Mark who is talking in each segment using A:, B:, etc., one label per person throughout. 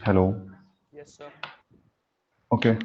A: Hello.
B: Yes, sir.
A: Okay.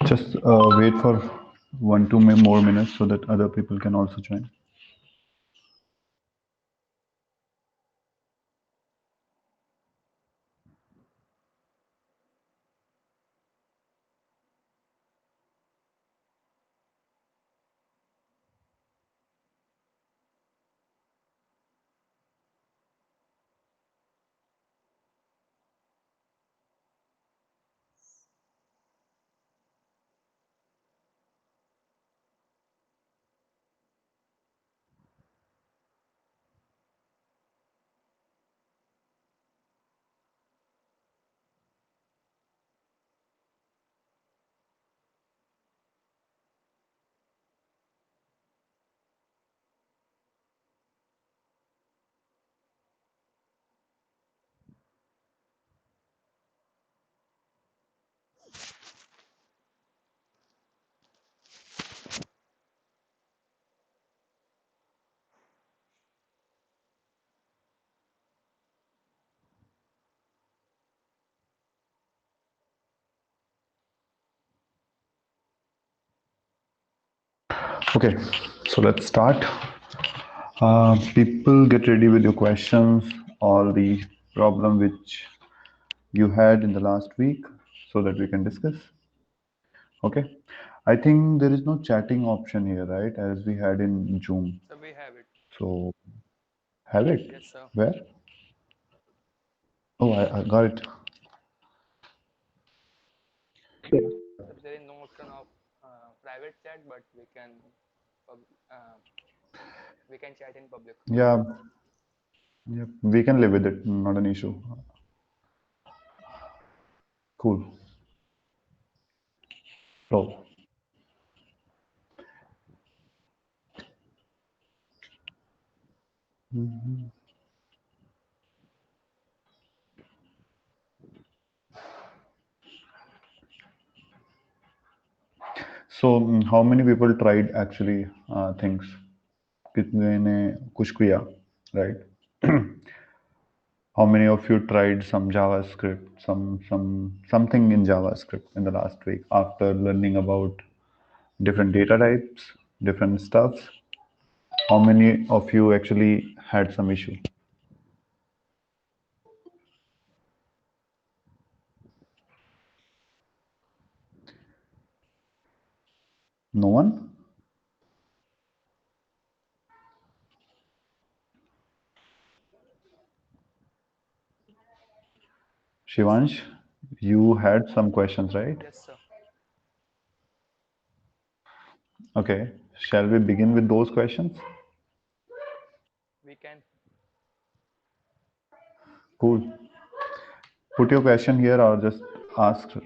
A: Just wait for 1 2 more minutes so that other people can also join. Okay, so let's start. People get ready with your questions, all the problem which you had in the last week, so that we can discuss. Okay. I think there is no chatting option here, right? As we had in Zoom.
B: So we have it.
A: So have it.
B: Yes, sir.
A: Where? Oh, I got it.
B: So there is no option of private chat, but uh, we can chat in public.
A: Yeah, yeah, we can live with it. Not an issue. Cool. So, how many people tried actually things? कितने ने कुछ किया, right? How many of you tried some JavaScript, something in JavaScript in the last week after learning about different data types, different stuff? How many of you actually had some issue? No one? Shivansh, you had some questions, right?
B: Yes, sir.
A: Okay. Shall we begin with those questions?
B: We can.
A: Cool. Put your question here or just ask.
B: Uh,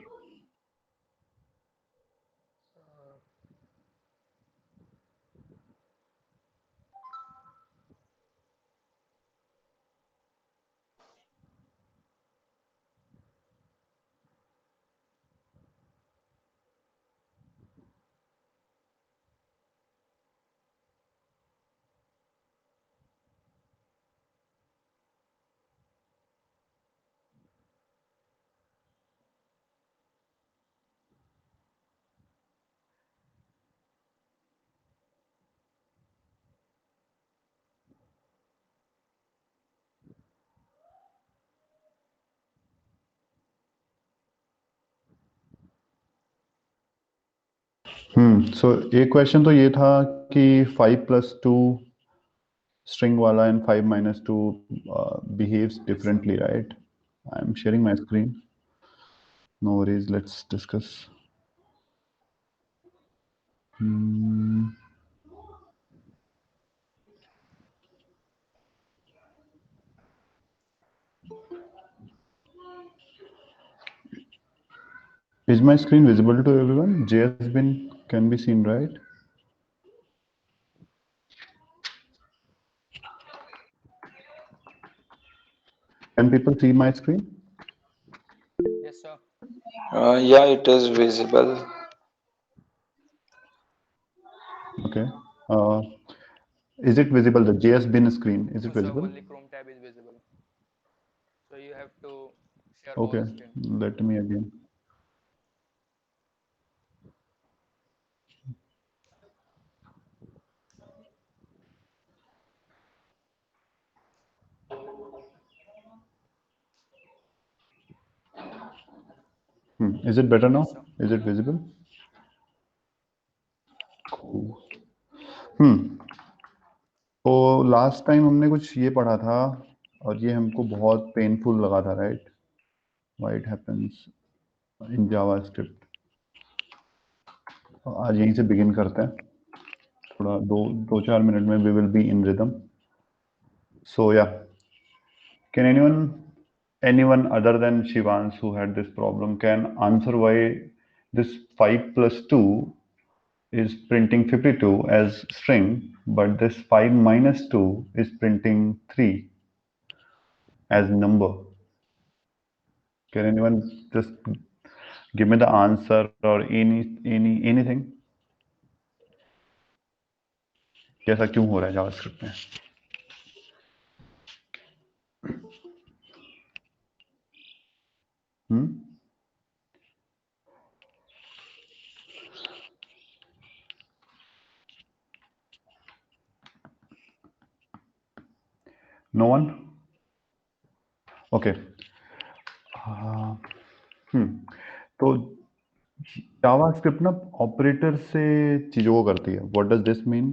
A: सो एक question तो ये था कि 5+2 string wala and 5-2 behaves differently, right? I'm sharing my screen. No worries, let's discuss. Is my screen visible to everyone? JS bin can be seen, right? Can people see my screen?
B: Yes, sir.
C: Yeah, it is visible.
A: Okay. Is it visible? The JS bin screen, is it
B: No, sir,
A: visible?
B: only Chrome tab is visible. So you have to share
A: Okay,
B: all screen.
A: let me again. Is it better now?
B: Yes, sir.
A: Is it visible? Cool. तो last time हमने कुछ ये पढ़ा था और ये हमको बहुत पेनफुल लगा था, right? Why it happens in JavaScript. आज यहीं से बिगिन करते हैं, थोड़ा दो चार मिनट में we will be in rhythm. So yeah, can anyone other than Shivans who had this problem can answer why this 5+2 is printing 52 as string, but this 5-2 is printing 3 as number? Can anyone just give me the answer or anything? कैसा क्यों हो रहा है JavaScript में? No one? Okay. तो JavaScript ना operator से चीजों को करती है. What does this mean?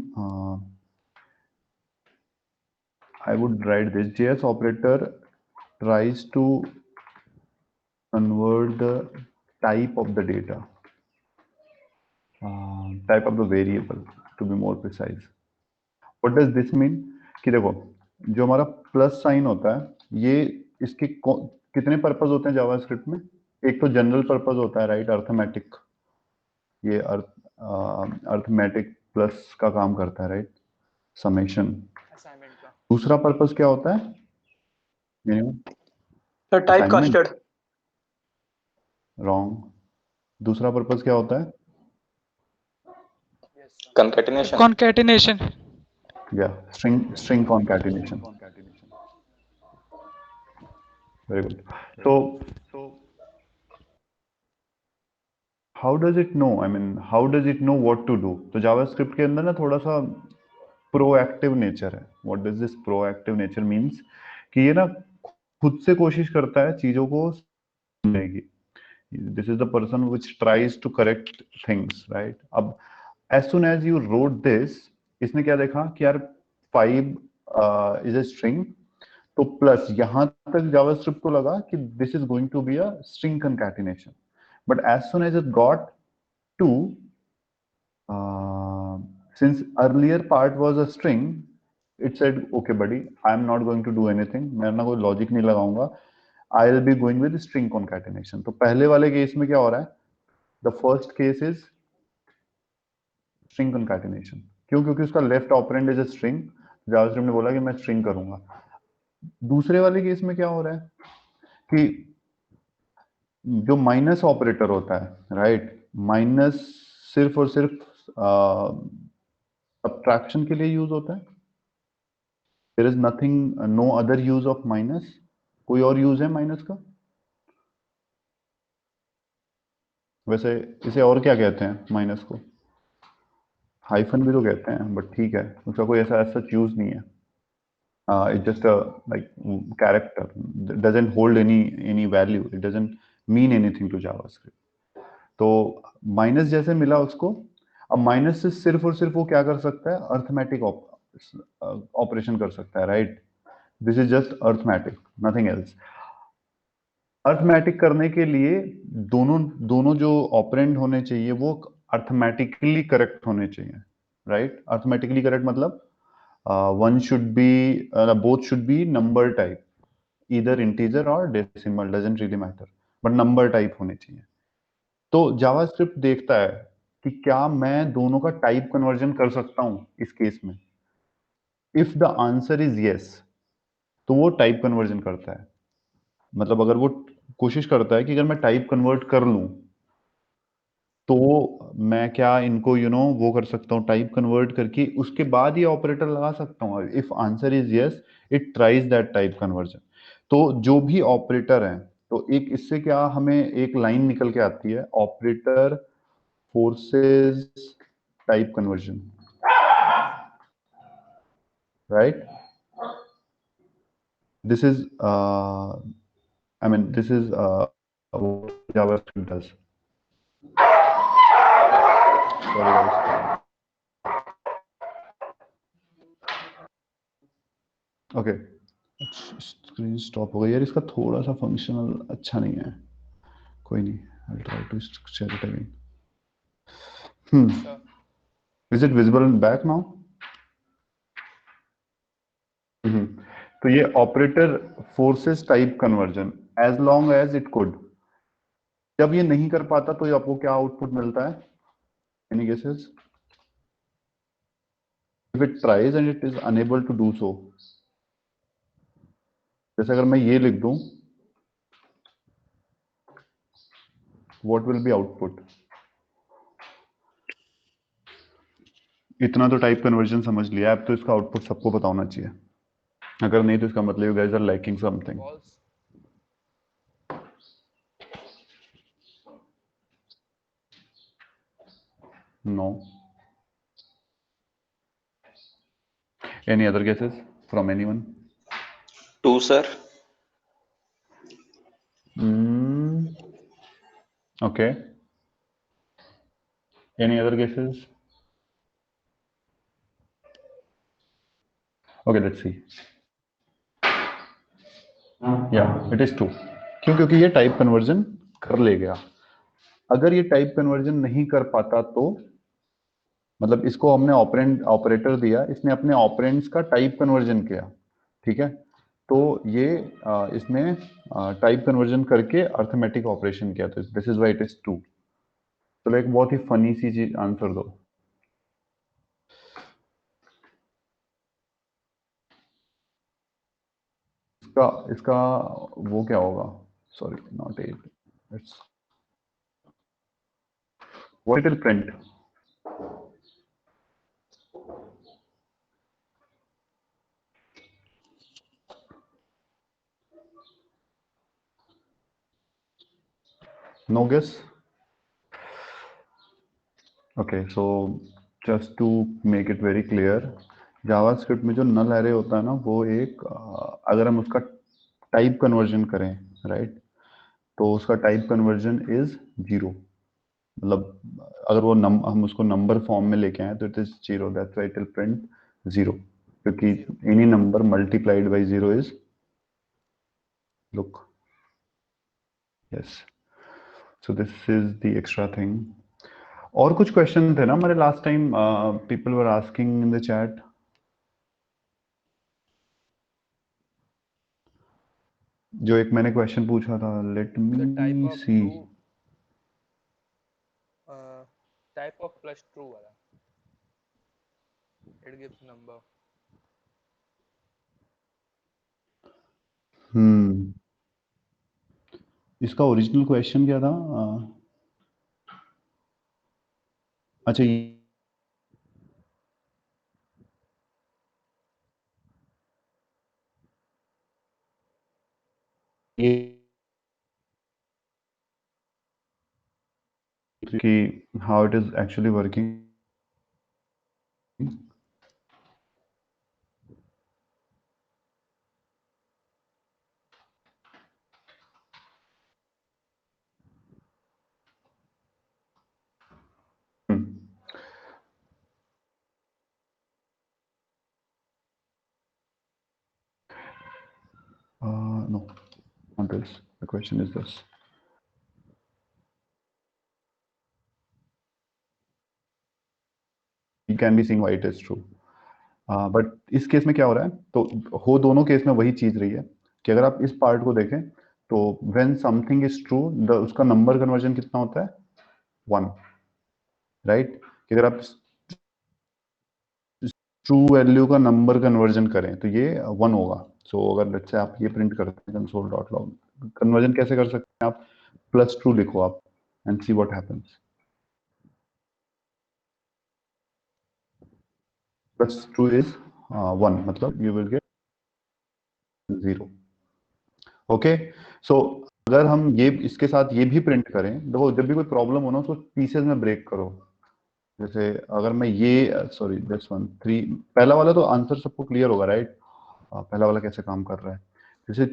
A: I would write this. JS operator tries to convert the type of the data, type of the variable, to be more precise. What does this mean? कि देखो, जो हमारा plus sign होता है, ये इसके कितने purpose होते हैं जावास्क्रिप्ट में? एक तो जनरल पर्पस होता है, राइट? अर्थमेटिक, ये अर्थमेटिक प्लस का काम करता है, राइट? समेशन।
B: असाइनमेंट का
A: दूसरा पर्पस क्या होता है?
C: Type casted.
A: रॉन्ग। दूसरा पर्पस क्या होता है?
B: yes, sir.
C: Concatenation.
A: Yeah, string concatenation. Very good. So how does it know? I mean, how does it know what to do? तो जावास्क्रिप्ट के अंदर ना थोड़ा सा प्रोएक्टिव नेचर है. What does this proactive nature means? कि ये ना खुद से कोशिश करता है चीजों को समझने की. This is the person which tries to correct things, right? अब as soon as you wrote this, इसने क्या देखा कि यार 5 is a string, तो प्लस यहां तक जावास्क्रिप्ट को लगा कि this is going to be a string concatenation. But as soon as it got to, since earlier part was a string, it said, okay buddy, I am not going to do anything, मैं ना कोई logic नहीं लगाऊंगा, I will be going with string concatenation. तो पहले वाले case में क्या हो रहा है? The first case is string concatenation. क्यों? क्योंकि उसका left operand is a string, JavaScript ने बोला कि मैं स्ट्रिंग करूंगा. दूसरे वाले केस में क्या हो रहा है कि जो माइनस ऑपरेटर होता है, राइट? माइनस सिर्फ और सिर्फ सब्ट्रैक्शन के लिए यूज होता है. There is nothing, no other use of minus. कोई और यूज है माइनस का? वैसे इसे और क्या कहते हैं माइनस को? हाइफन भी तो कहते हैं, बट ठीक है, उसका कोई ऐसा सच यूज नहीं है. It's just a like character. It doesn't hold any value. It doesn't mean anything to JavaScript. तो माइनस जैसे मिला उसको, अब माइनस से सिर्फ और सिर्फ वो क्या कर सकता है, अर्थमेटिक ऑपरेशन कर सकता है, right? This is just arithmetic, nothing else. Arithmetic करने के लिए दोनों दोनों जो ऑपरेंड होने चाहिए वो अर्थमेटिकली करेक्ट होने चाहिए, राइट? अर्थमेटिकली करेक्ट मतलब one should be both should be number type, either integer or decimal, doesn't really matter, but number type होने चाहिए। तो जावास्क्रिप्ट देखता है कि क्या मैं दोनों का टाइप कन्वर्जन कर सकता हूं इस केस में। If the answer is yes, तो वो टाइप कन्वर्जन करता है। मतलब अगर वो कोशिश करता है कि अगर मैं टाइप कन्वर्ट कर लूं तो मैं क्या इनको वो कर सकता हूँ, टाइप कन्वर्ट करके उसके बाद ये ऑपरेटर लगा सकता हूँ। If answer is yes, it tries that type conversion. तो जो भी ऑपरेटर है, तो एक इससे क्या हमें एक लाइन निकल के आती है, operator forces type conversion, right? This is I mean this is what JavaScript does. Sorry guys. Okay, screen stop हो गई यार, इसका थोड़ा सा फंक्शनल अच्छा नहीं है। कोई नहीं, I try to share it again.
B: Sure.
A: Is it visible in back now? तो ये operator forces type conversion as long as it could. जब ये नहीं कर पाता तो ये आपको क्या आउटपुट मिलता है? Any guesses? If it tries and it is unable to do so, जैसे अगर मैं ये लिख दूं, व्हाट विल बी आउटपुट? इतना तो टाइप कन्वर्जन समझ लिया, अब तो इसका आउटपुट सबको पता होना चाहिए। अगर नहीं तो इसका मतलब you guys are lacking something.
B: False.
A: No. Any other guesses from anyone?
C: Two, sir.
A: Okay. Any other guesses? Okay, let's see. Yeah, it is two. क्यों? क्योंकि ये टाइप कन्वर्जन कर ले गया। अगर ये टाइप कन्वर्जन नहीं कर पाता तो मतलब इसको हमने ऑपरेंड ऑपरेटर दिया, इसने अपने ऑपरेंड्स का टाइप कन्वर्जन किया, ठीक है? तो ये इसने टाइप कन्वर्जन करके अर्थमेटिक ऑपरेशन किया, तो this is why it is two. चलो एक बहुत ही फनी सी चीज आंसर दो। इसका इसका वो क्या होगा? Sorry, not at, it's what it will print. No guess? Okay, so just to make it very clear, JavaScript में जो नल एरे होता है ना, वो एक अगर हम उसका टाइप कन्वर्जन करें, राइट, तो उसका टाइप कन्वर्जन इज जीरो। मतलब अगर वो हम उसको नंबर फॉर्म में लेके आए तो it is zero, that's why it will print zero, क्योंकि any number multiplied by zero is, look, yes, so this is the extra thing. और कुछ क्वेश्चन थे ना हमारे last time, people were asking in the chat. जो एक मैंने question पूछा था, let
B: The type
A: me
B: of
A: C.
B: true. Type of plus true वाला. It gives number.
A: हम्म, इसका ओरिजिनल क्वेश्चन क्या था? अच्छा, ये कि how it is actually working. No, not this. The question is this. You can be seeing why it is true. But इस case में क्या हो रहा है, तो हो दोनों केस में वही चीज रही है कि अगर आप इस पार्ट को देखें तो व्हेन समथिंग इज ट्रू उसका नंबर कन्वर्जन कितना होता है, 1, राइट? कि अगर आप ट्रू वैल्यू का नंबर कन्वर्जन करें तो ये 1 होगा. सो अगर लेट्स से आप ये प्रिंट करते हैं कंसोल डॉट लॉग, कन्वर्जन कैसे कर सकते हैं आप, प्लस ट्रू लिखो आप and see what happens. Plus true is 1, मतलब यू विल गेट 0. ओके, सो अगर हम ये इसके साथ ये भी प्रिंट करें, देखो जब भी कोई प्रॉब्लम हो ना उसको पीसेज में ब्रेक करो. जैसे अगर मैं ये सॉरी दिस वन 3, पहला वाला तो आंसर सबको क्लियर होगा, राइट? पहला वाला कैसे काम कर रहा है. जैसे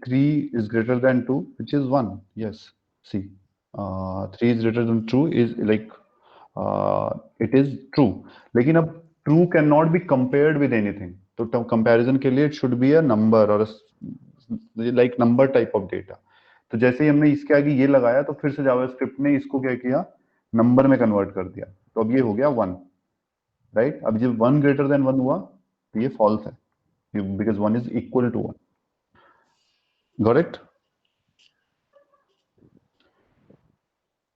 A: 3 is greater than 2 which is 1. Yes, see, 3 is greater than 2 is like it is true. लेकिन अब true cannot be compared with anything. तो कंपैरिजन के लिए it should be a number or a like number type of data. तो जैसे ही हमने इसके आगे ये लगाया तो फिर से जावास्क्रिप्ट ने इसको क्या किया, नंबर में कन्वर्ट कर दिया. तो अब ये हो गया 1, राइट? अब जब 1 ग्रेटर देन 1 हुआ तो ये फॉल्स है, because 1 is equal to 1. Got it?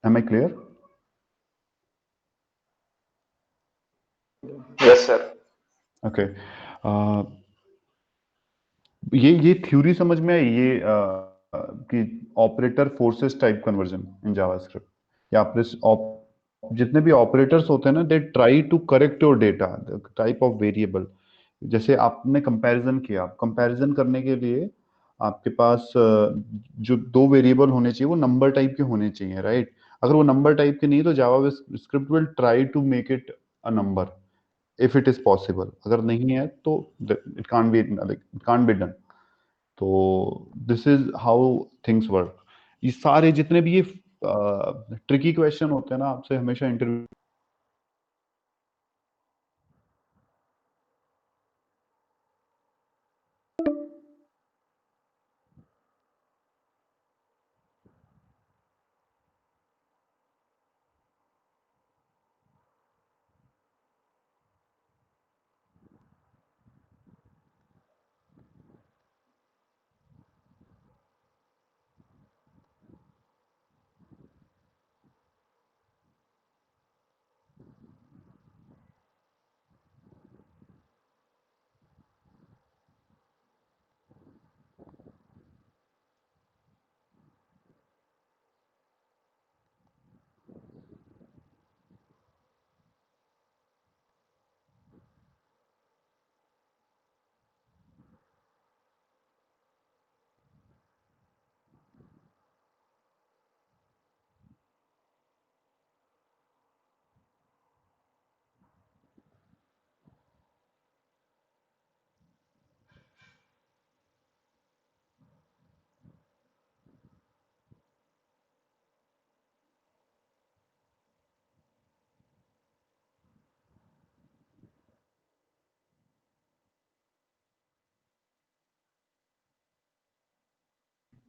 A: Am I clear?
C: Yes, sir.
A: Okay. ये थ्योरी समझ में आई, ये कि operator forces type conversion in JavaScript, या जितने भी ऑपरेटर्स होते हैं ना, they try to correct your data type of variable. जैसे आपने कंपैरिजन किया, कंपैरिजन करने के लिए आपके पास जो दो वेरिएबल होने चाहिए वो नंबर टाइप के होने चाहिए, राइट? अगर वो नंबर टाइप के नहीं तो JavaScript will try to make it a number if it is possible. अगर नहीं है तो it can't be, like it can't be done. तो this is how things work. ये सारे जितने भी ये ट्रिकी क्वेश्चन होते हैं ना, आपसे हमेशा इंटरव्यू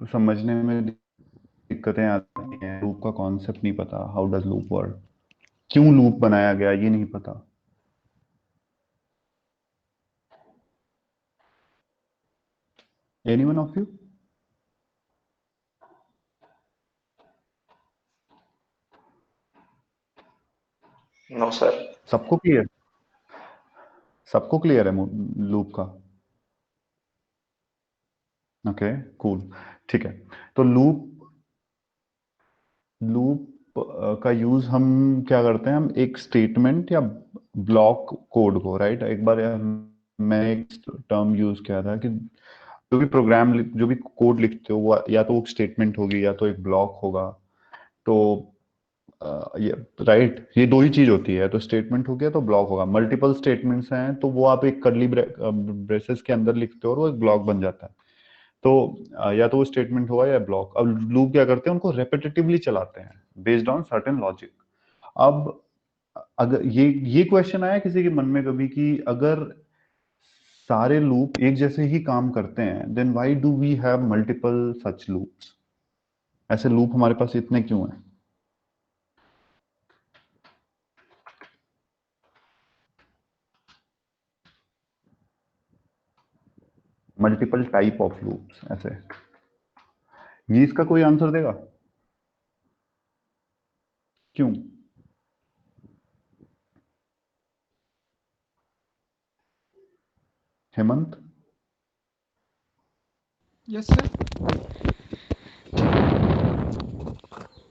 A: समझने में दिक्कतें आती हैं. लूप का कॉन्सेप्ट नहीं पता, हाउ डज लूप वर्क, क्यों लूप बनाया गया ये नहीं पता. Anyone of you?
C: No, sir.
A: सबको क्लियर, सबको क्लियर है लूप का? ओके, कूल, ठीक है. तो लूप लूप का यूज हम क्या करते हैं, हम एक स्टेटमेंट या ब्लॉक कोड को, राइट? एक बार मैं एक टर्म यूज किया था कि जो भी प्रोग्राम जो भी कोड लिखते हो वो या तो एक स्टेटमेंट होगी या तो एक ब्लॉक होगा. तो ये राइट, ये दो ही चीज होती है, तो स्टेटमेंट हो गया तो ब्लॉक होगा. मल्टीपल स्टेटमेंट्स हैं तो वो आप एक कर्ली ब्रेसेस के अंदर लिखते हो और वो एक ब्लॉक बन जाता है. तो या तो वो स्टेटमेंट होगा या ब्लॉक. अब लूप क्या करते हैं, उनको रेपिटेटिवली चलाते हैं बेस्ड ऑन सर्टेन लॉजिक. अब अगर ये क्वेश्चन आया किसी के मन में कभी कि अगर सारे लूप एक जैसे ही काम करते हैं, then why do we have multiple such loops? ऐसे लूप हमारे पास इतने क्यों हैं? मल्टीपल टाइप ऑफ लूप्स ऐसे, ये इसका कोई आंसर देगा? क्यों? Hemant,
D: yes sir.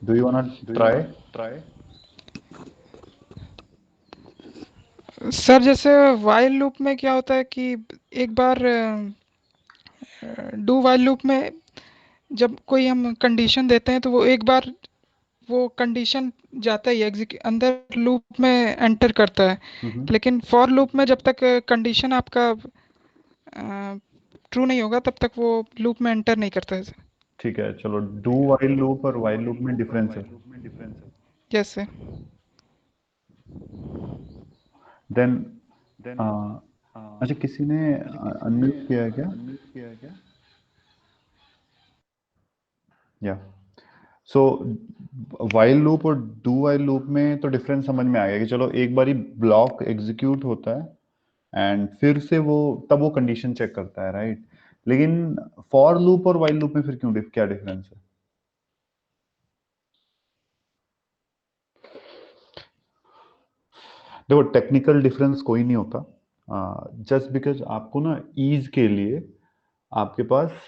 A: Do you want try?
D: Sir जैसे वाइल लूप में क्या होता है कि एक बार डू वाइल लूप में जब कोई हम कंडीशन देते हैं तो वो एक बार वो कंडीशन जाता ही अंदर लूप में एंटर करता है। लेकिन फॉर लूप में जब तक कंडीशन आपका ट्रू नहीं होगा तब तक वो लूप में एंटर नहीं करता है सर।
A: ठीक है, चलो, डू वाइल लूप और वाइल लूप में डिफरेंस है।
D: Yes sir.
A: देन अच्छा, किसी ने अनम्यूट किया है क्या? या सो वाइल लूप और डू वाइल लूप में तो डिफरेंस समझ में आ गया कि चलो एक बारी ब्लॉक एग्जीक्यूट होता है एंड फिर से वो तब वो कंडीशन चेक करता है, राइट? लेकिन फॉर लूप और वाइल लूप में फिर क्यों क्या डिफरेंस है? देखो, टेक्निकल डिफरेंस कोई नहीं होता, जस्ट बिकॉज आपको ना ईज के लिए आपके पास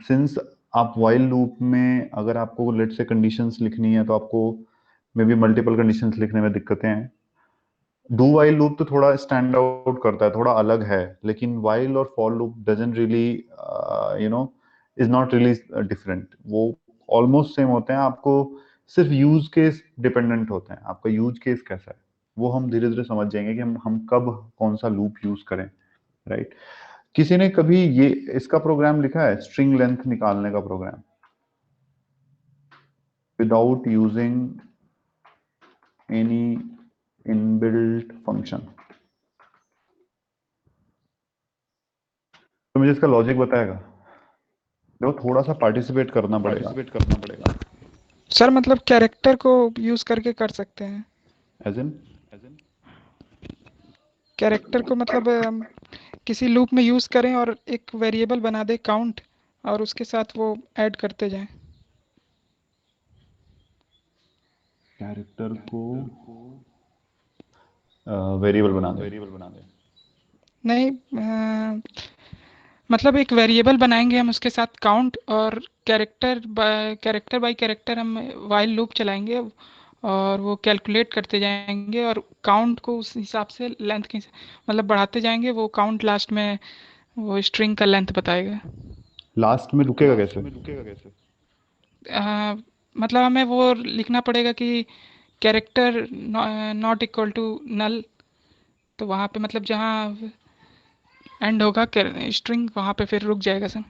A: सिंस आप वाइल लूप में अगर आपको लेट से कंडीशंस लिखनी है तो आपको मे बी मल्टीपल कंडीशंस लिखने में दिक्कतें हैं। डू वाइल लूप तो थोड़ा स्टैंड आउट करता है, थोड़ा अलग है, लेकिन वाइल और for loop doesn't really you know is not really different, वो ऑलमोस्ट सेम होते हैं। आपको सिर्फ यूज केस डिपेंडेंट होते हैं, आपका यूज केस कैसा है वो हम धीरे धीरे समझ जाएंगे कि हम कब कौन सा लूप यूज करें, राइट? किसी ने कभी ये इसका प्रोग्राम लिखा है, स्ट्रिंग लेंथ निकालने का program, without using any inbuilt function? तो मुझे इसका लॉजिक बताएगा? देखो, थोड़ा सा पार्टिसिपेट करना पड़ेगा।
D: सर मतलब कैरेक्टर को यूज करके कर सकते हैं।
A: एज इन
D: कैरेक्टर को मतलब किसी लूप में यूज करें और एक वेरिएबल बना दे काउंट और उसके साथ वो ऐड करते जाएं।
A: कैरेक्टर को वेरिएबल बना दे?
D: नहीं मतलब एक वेरिएबल बनाएंगे हम उसके साथ काउंट और कैरेक्टर बाय कैरेक्टर हम वाइल लूप चलाएंगे और वो कैलकुलेट करते जाएंगे और काउंट को उस हिसाब से लेंथ के मतलब बढ़ाते जाएंगे। वो काउंट लास्ट में वो स्ट्रिंग का लेंथ बताएगा।
A: लास्ट में रुकेगा कैसे?
D: अ, मतलब हमें वो लिखना पड़ेगा कि character not equal to null. तो वहाँ पे मतलब जहाँ एंड होगा स्ट्रिंग वहाँ पे फिर रुक जाएगा sir.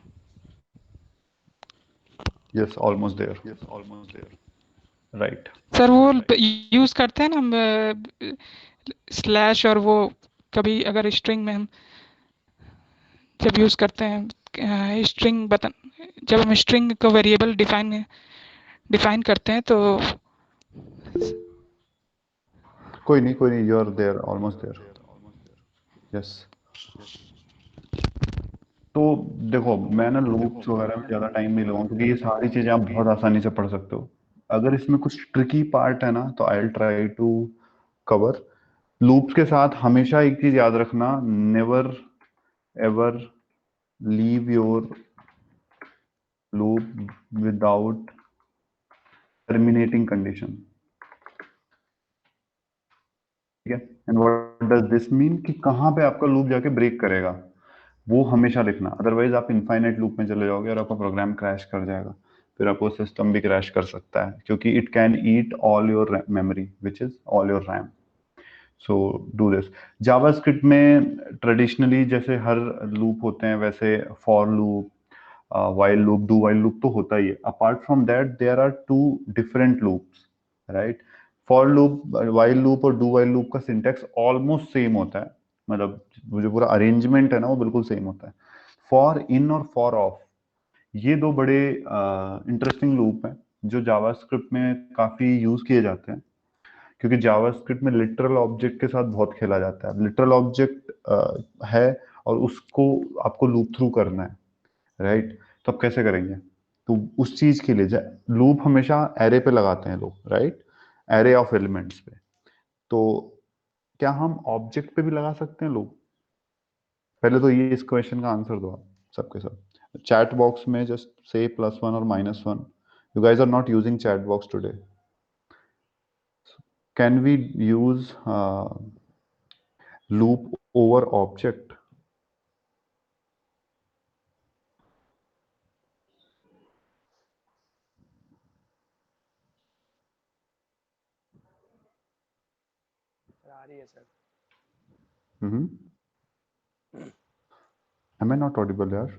A: Yes, almost there, right.
D: Sir वो यूज करते हैं ना हम स्लैश और वो कभी अगर स्ट्रिंग में हम जब यूज करते हैं स्ट्रिंग बटन जब हम स्ट्रिंग को वेरिएबल डिफाइन करते हैं तो
A: कोई नहीं, you are there, almost there. Yes, तो देखो, मैं ना लूप्स वगैरह में ज्यादा टाइम नहीं लूंगा क्योंकि ये सारी चीजें आप बहुत आसानी से पढ़ सकते हो। अगर इसमें कुछ ट्रिकी पार्ट है ना तो I will try to cover. Loops के साथ हमेशा एक चीज याद रखना, never ever leave your loop without terminating condition, ठीक है? And what does this mean कि कहाँ पे आपका लूप जाके ब्रेक करेगा, वो हमेशा लिखना। अदरवाइज आप इनफाइनाइट लूप में चले जाओगे और आपका प्रोग्राम क्रैश कर जाएगा, फिर आपको सिस्टम भी क्रैश कर सकता है क्योंकि it can eat all your memory which is all your RAM. So do this. JavaScript में ट्रेडिशनली जैसे हर लूप होते हैं वैसे for loop, while loop, do while loop तो होता ही है। Apart from that there are two different loops, right? For loop, while loop और डू वाइल लूप का सिंटेक्स ऑलमोस्ट सेम होता है, मतलब वो जो पूरा अरेंजमेंट है ना वो बिल्कुल सेम होता है। फॉर इन और फॉर ऑफ, ये दो बड़े इंटरेस्टिंग लूप हैं जो जावास्क्रिप्ट में काफी यूज किए जाते हैं, क्योंकि जावास्क्रिप्ट में लिटरल ऑब्जेक्ट के साथ बहुत खेला जाता है। लिटरल ऑब्जेक्ट है और उसको आपको लूप थ्रू करना है, राइट? तो आप कैसे करेंगे? तो उस चीज के लिए लूप हमेशा एरे पे लगाते हैं लोग, राइट? एरे ऑफ एलिमेंट्स पे। तो क्या हम ऑब्जेक्ट पे भी लगा सकते हैं लूप? पहले तो ये इस क्वेश्चन का आंसर दो आप सबके सब चैट बॉक्स में, जस्ट से +1 और -1। You guys are not using chat box today. Can we use loop over object?
B: आ रही है sir.
A: Am I not audible यार?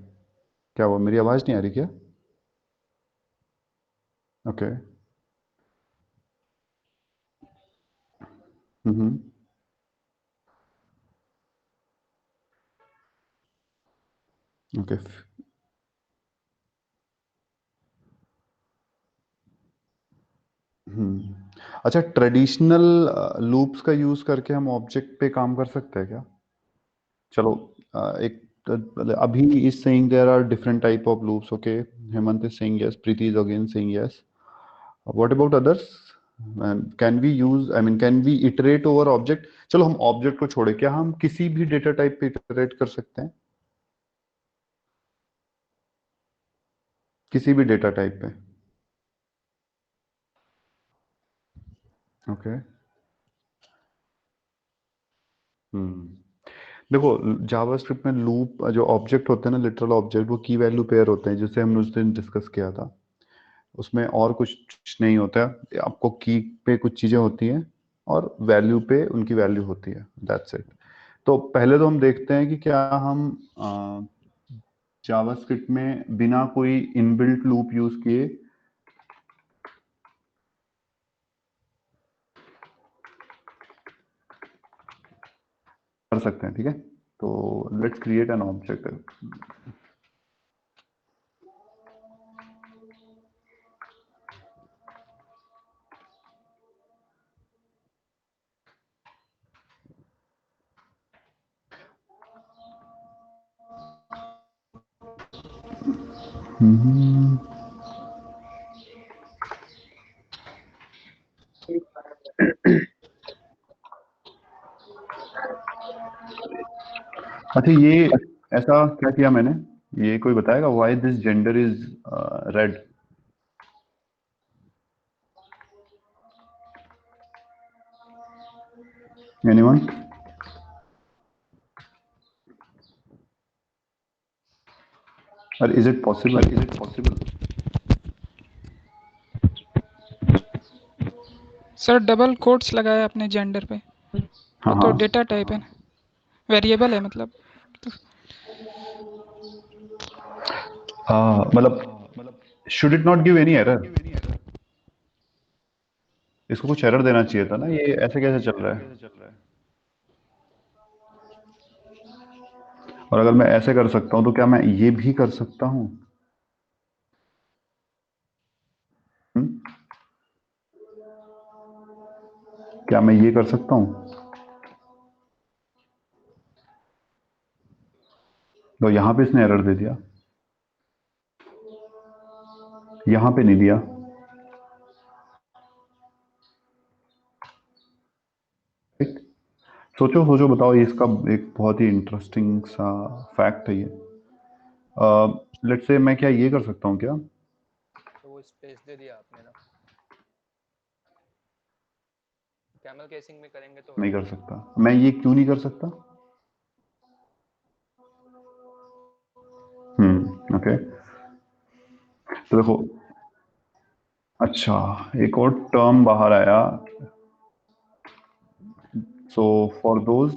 A: क्या हुआ, मेरी आवाज नहीं आ रही क्या? ओके। हम्म ओके। अच्छा, ट्रेडिशनल लूप्स का यूज करके हम ऑब्जेक्ट पे काम कर सकते हैं क्या? चलो एक अभी is saying there are different type of loops, okay. Hemant is saying yes, Preeti is again saying yes. What about others? Can we use, I mean can we iterate over object? चलो हम ऑब्जेक्ट को छोड़े, क्या हम किसी भी डेटा टाइप पे iterate कर सकते हैं? किसी भी डेटा टाइप पे? ओके। हम्म देखो, जावास्क्रिप्ट में लूप जो ऑब्जेक्ट होते हैं ना, लिटरल ऑब्जेक्ट, वो की वैल्यू पेयर होते हैं, जिसे हमने उस दिन डिस्कस किया था। उसमें और कुछ नहीं होता है, आपको की पे कुछ चीजें होती हैं और वैल्यू पे उनकी वैल्यू होती है, दैट्स इट। तो पहले तो हम देखते हैं कि क्या हम जावास्क्रिप्ट में बिना कोई इनबिल्ट लूप यूज किए कर सकते हैं, ठीक है? तो लेट्स क्रिएट एन ऑब्जेक्ट। अच्छा, ये ऐसा क्या किया मैंने, ये कोई बताएगा why this gender is red? Anyone? और is it possible?
D: Sir double quotes लगाया अपने जेंडर पे,
A: हाँ
D: वो तो
A: हाँ।
D: डेटा टाइप है ना, वेरिएबल है मतलब।
A: मतलब should it not give any error? इसको कुछ एरर देना चाहिए था ना, ये ऐसे कैसे चल रहा है? और अगर मैं ऐसे कर सकता हूं तो क्या मैं ये भी कर सकता हूं? हम्म? क्या मैं ये कर सकता हूं? तो यहां पे इसने एरर दे दिया, यहां पे नहीं दिया। ठीक? सोचो सोचो, बताओ, ये इसका एक बहुत ही इंटरेस्टिंग सा फैक्ट है ये। लेट्स से मैं क्या ये कर सकता हूँ क्या?
B: तो वो स्पेस दे दिया आपने ना, कैमल केसिंग में करेंगे तो
A: नहीं
B: होगा।
A: कर सकता। मैं ये क्यों नहीं कर सकता? ओके। तो देखो, अच्छा, एक और टर्म बाहर आया। So for those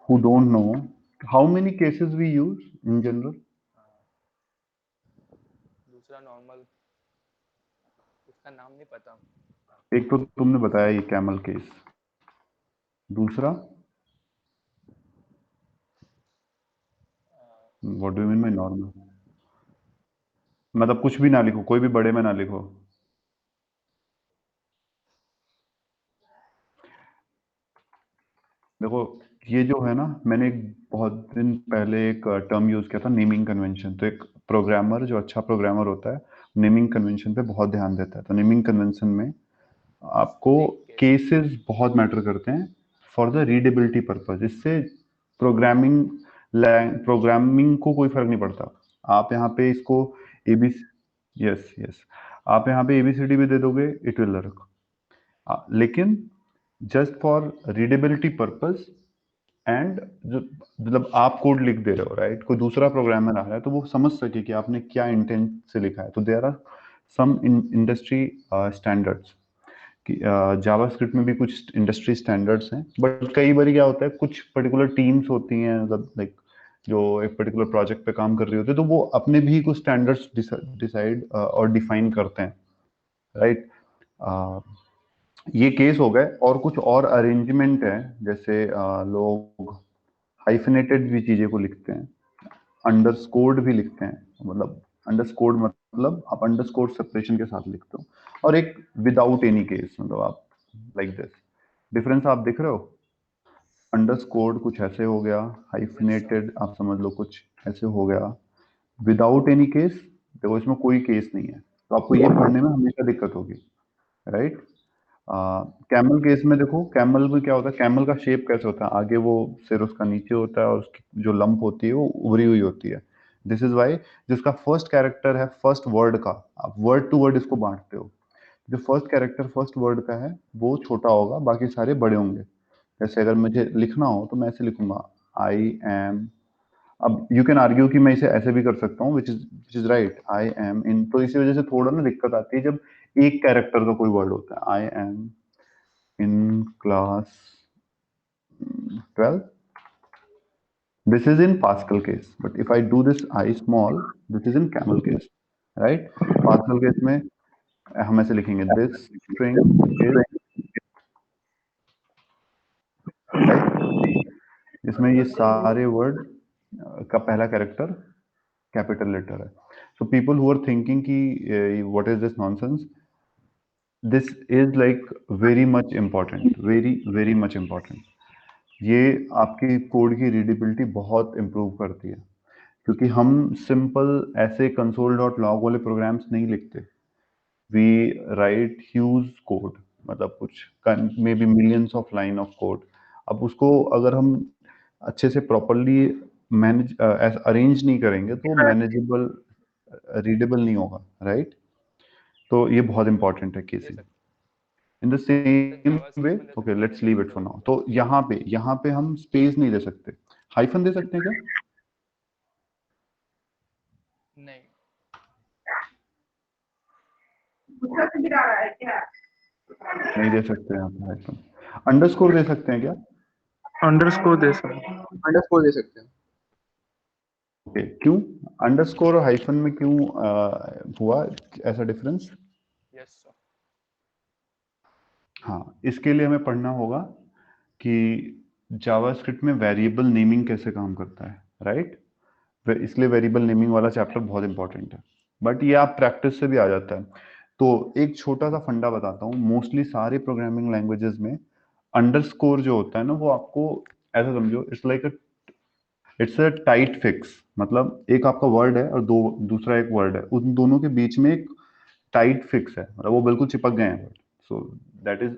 A: who don't know, how many cases we use in general?
B: हाँ, दूसरा नॉर्मल, उसका नाम नहीं पता।
A: एक तो तुमने बताया ये कैमल केस, दूसरा what do you mean by normal? मतलब कुछ भी ना लिखो, कोई भी बड़े में ना लिखो। देखो, ये जो है ना, मैंने एक बहुत दिन पहले एक टर्म यूज किया था, नेमिंग कन्वेंशन। तो एक प्रोग्रामर, जो अच्छा प्रोग्रामर होता है, नेमिंग कन्वेंशन पे बहुत ध्यान देता है। तो नेमिंग कन्वेंशन में आपको
B: ठीक है।
A: केसेस बहुत मैटर करते हैं फॉर द रीडेबिलिटी पर्पज। इससे प्रोग्रामिंग प्रोग्रामिंग को कोई फर्क नहीं पड़ता। आप यहाँ पे इसको एबी, यस यस, आप यहाँ पे एबीसीडी भी दे दोगे, इट विल वर्क। लेकिन just for readability purpose, and जो मतलब आप कोड लिख दे रहे हो, राइट, कोई दूसरा प्रोग्रामर आ रहा है तो वो समझ सके कि आपने क्या इंटेंट से लिखा है। तो there are some industry standards कि जावास्क्रिप्ट में भी कुछ इंडस्ट्री स्टैंडर्ड्स हैं। बट कई बार क्या होता है, कुछ पर्टिकुलर टीम्स होती हैं, मतलब लाइक जो एक पर्टिकुलर प्रोजेक्ट पे काम कर रही होती है, तो वो अपने भी कुछ स्टैंडर्ड्स डिसाइड और डिफाइन करते हैं, राइट। ये केस हो गए। और कुछ और अरेंजमेंट है, जैसे लोग हाइफिनेटेड भी चीजें को लिखते हैं, अंडरस्कोर्ड भी लिखते हैं। मतलब अंडरस्कोर्ड मतलब आप अंडरस्कोर सेपरेशन के साथ लिखते हो, और एक विदाउट एनी केस, मतलब आप लाइक दिस। डिफरेंस आप दिख रहे हो? अंडरस्कोर्ड कुछ ऐसे हो गया,
B: Yes, sir.
A: हाइफिनेटेड आप समझ लो कुछ ऐसे हो गया, विदाउट एनी केस देखो इसमें कोई केस नहीं है, तो आपको ये पढ़ने में हमेशा दिक्कत होगी, राइट। कैमल केस में देखो, कैमल में क्या होता है, कैमल का शेप कैसे होता है, आगे वो सिर उसका नीचे होता है और उसकी जो लंप होती है वो उभरी हुई होती है। दिस इज वाई जिसका फर्स्ट कैरेक्टर है फर्स्ट वर्ड का, आप वर्ड टू वर्ड इसको बांटते हो। जो फर्स्ट कैरेक्टर फर्स्ट वर्ड का है वो छोटा होगा, बाकी सारे बड़े होंगे। जैसे अगर मुझे लिखना हो तो मैं ऐसे लिखूंगा, आई एम। अब यू कैन आर्ग्यू कि मैं इसे ऐसे भी कर सकता हूँ, which is right, I am in. तो इसी वजह से थोड़ा ना दिक्कत आती है जब एक कैरेक्टर का कोई वर्ड होता है। I am in class 12. This is in Pascal case, but if I do this I small, this is in camel case, right? Pascal case में हम ऐसे लिखेंगे, this string is, right? इसमें ये सारे वर्ड का पहला कैरेक्टर कैपिटल लेटर है। So people who are thinking कि what is this nonsense, this is like very much important, very much important। ये आपकी कोड की रीडेबिलिटी बहुत इंप्रूव करती है, क्योंकि हम सिंपल ऐसे कंसोल डॉट लॉग वाले प्रोग्राम्स नहीं लिखते। वी राइट ह्यूज कोड, मतलब कुछ may be millions of line of code. अब उसको अगर हम अच्छे से प्रॉपरली मैनेज अरेंज नहीं करेंगे तो मैनेजेबल रीडेबल नहीं होगा, राइट। तो ये बहुत इंपॉर्टेंट है
B: Yes,
A: casing.
B: sir.
A: In the same way,
B: JavaScript में जैसे
A: ओके
B: कोई
A: let's leave it for now. तो यहाँ पे हम स्पेस नहीं दे सकते। हाइफन दे सकते हैं क्या?
B: नहीं,
A: नहीं दे सकते हैं आप हाइफन। अंडरस्कोर दे सकते हैं क्या?
E: अंडरस्कोर दे सकते अंडरस्कोर दे सकते हैं।
A: ओके, क्यों अंडरस्कोर और हाइफन में क्यों हुआ ऐसा डिफरेंस?
B: yes, sir.
A: हाँ, इसके लिए हमें पढ़ना होगा कि जावास्क्रिप्ट में वेरिएबल नेमिंग कैसे काम करता है, राइट। इसलिए वेरिएबल नेमिंग वाला चैप्टर बहुत इंपॉर्टेंट है, बट ये आप प्रैक्टिस से भी आ जाता है। तो एक छोटा सा फंडा बताता हूँ, मोस्टली सारे प्रोग्रामिंग लैंग्वेजेस में अंडरस्कोर जो होता है ना, वो आपको ऐसा समझो, इट्स अ टाइट फिक्स। मतलब एक आपका वर्ड है और दो दूसरा एक वर्ड है, उन दोनों के बीच में एक टाइट फिक्स है, मतलब वो बिल्कुल चिपक गए हैं। So that is,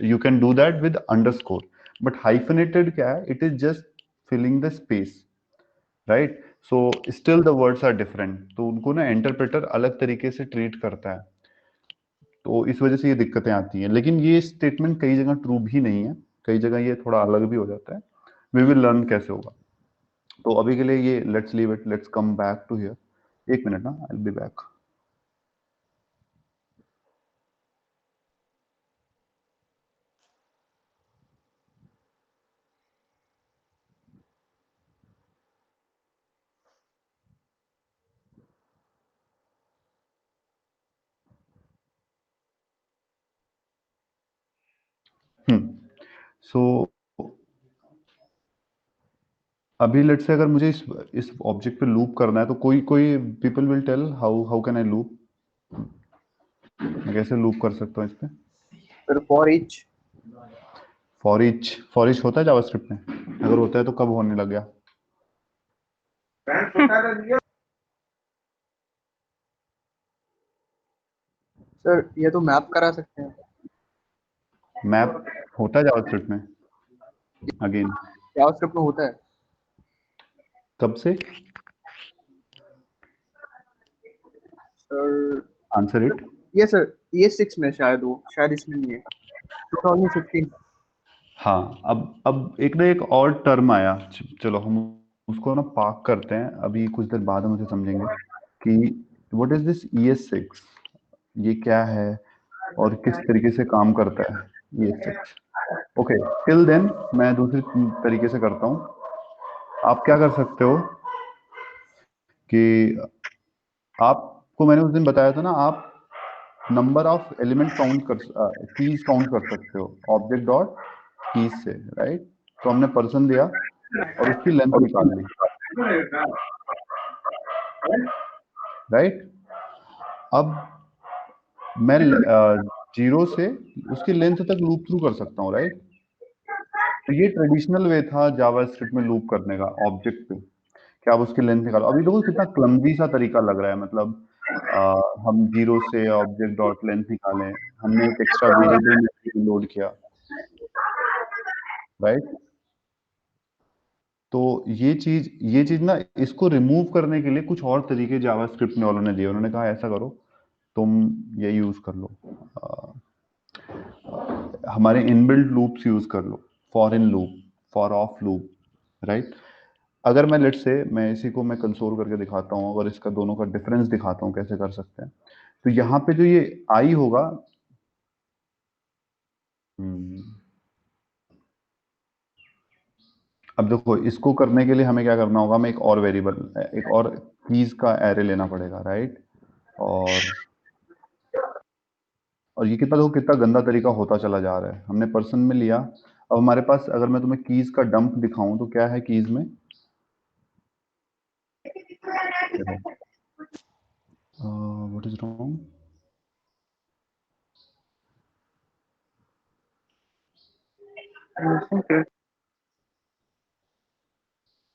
A: you can do that with underscore. But hyphenated क्या है, it is just filling the space, right. So still the words are different, तो उनको ना इंटरप्रेटर अलग तरीके से ट्रीट करता है। तो इस वजह से ये दिक्कतें आती हैं। लेकिन ये स्टेटमेंट कई जगह ट्रू भी नहीं है, कई जगह ये थोड़ा अलग भी हो जाता है। वी विल लर्न कैसे होगा। तो अभी के लिए ये let's leave it, let's come back to here. एक मिनट ना, I will be back. So अभी लेट से अगर मुझे इस ऑब्जेक्ट पे लूप करना है तो कोई कोई people will tell how how can I loop, मैं कैसे लूप कर सकता हूँ इस पे?
E: सर
A: फॉर ईच होता है जावास्क्रिप्ट में? अगर होता है तो कब होने लग गया?
E: सर ये तो मैप करा सकते हैं।
A: मैप होता है जावास्क्रिप्ट में अगेन?
E: जावास्क्रिप्ट में होता है
A: कब से?
E: सर।
A: Answer it.
E: ये सर ES6 में शायद वो, शायद इसमें नहीं है, 2015।
A: हाँ, अब एक ना एक और टर्म आया, चलो हम उसको ना पार्क करते हैं, अभी कुछ देर बाद हम उसे समझेंगे कि व्हाट इज दिस ES6, ये क्या है और किस तरीके से काम करता है ES6। ओके, टिल देन मैं दूसरी तरीके से करता हूँ। आप क्या कर सकते हो कि आपको मैंने उस दिन बताया था ना, आप नंबर ऑफ एलिमेंट काउंट कर, कीज काउंट कर सकते हो ऑब्जेक्ट डॉट कीज से, राइट? तो हमने पर्सन दिया और उसकी लेंथ निकाल ली, राइट? अब मैं जीरो से उसकी लेंथ तक लूप थ्रू कर सकता हूँ, राइट? तो ये ट्रेडिशनल वे था जावास्क्रिप्ट में लूप करने का ऑब्जेक्ट पे, कि आप उसकी लेंथ निकालो। अभी देखो कितना क्लमजी सा तरीका लग रहा है, मतलब हम जीरो से ऑब्जेक्ट डॉट लेंथ निकालें, हमने एक एक्स्ट्रा वेरिएबल में लोड किया, राइट? तो ये चीज ना, इसको रिमूव करने के लिए कुछ और तरीके जावास्क्रिप्ट में वालों ने दिए। उन्होंने कहा ऐसा करो, तुम ये यूज कर लो, हमारे इनबिल्ट लूप्स यूज कर लो, for in loop, for of loop, right? अगर मैं लेट से मैं इसी को मैं कंसोल करके दिखाता हूँ, अगर इसका दोनों का डिफरेंस दिखाता हूँ कैसे कर सकते हैं, तो यहाँ पे जो ये आई होगा, हम्म, अब देखो इसको करने के लिए हमें क्या करना होगा, हमें एक और वेरिएबल, एक और कीज का एरे लेना पड़ेगा, राइट? और ये कितना, देखो कितना गंदा तरीका होता चला जा रहा है। हमने पर्सन में लिया, अब हमारे पास, अगर मैं तुम्हें कीज का डंप दिखाऊं तो क्या है कीज में? What is wrong?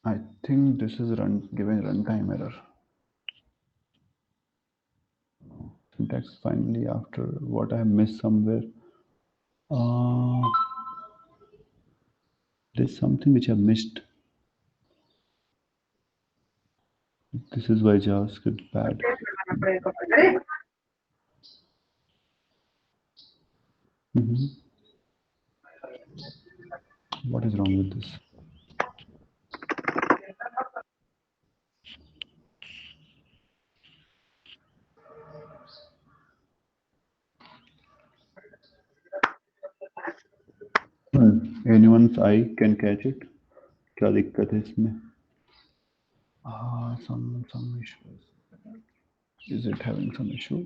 A: I think this is giving runtime error. Syntax finally after what I have missed somewhere. There's something which I missed. This is why JavaScript bad. What is wrong with this? Anyone's eye can catch it? क्या दिक्कत है इसमें? Some issues. Is it having some issue?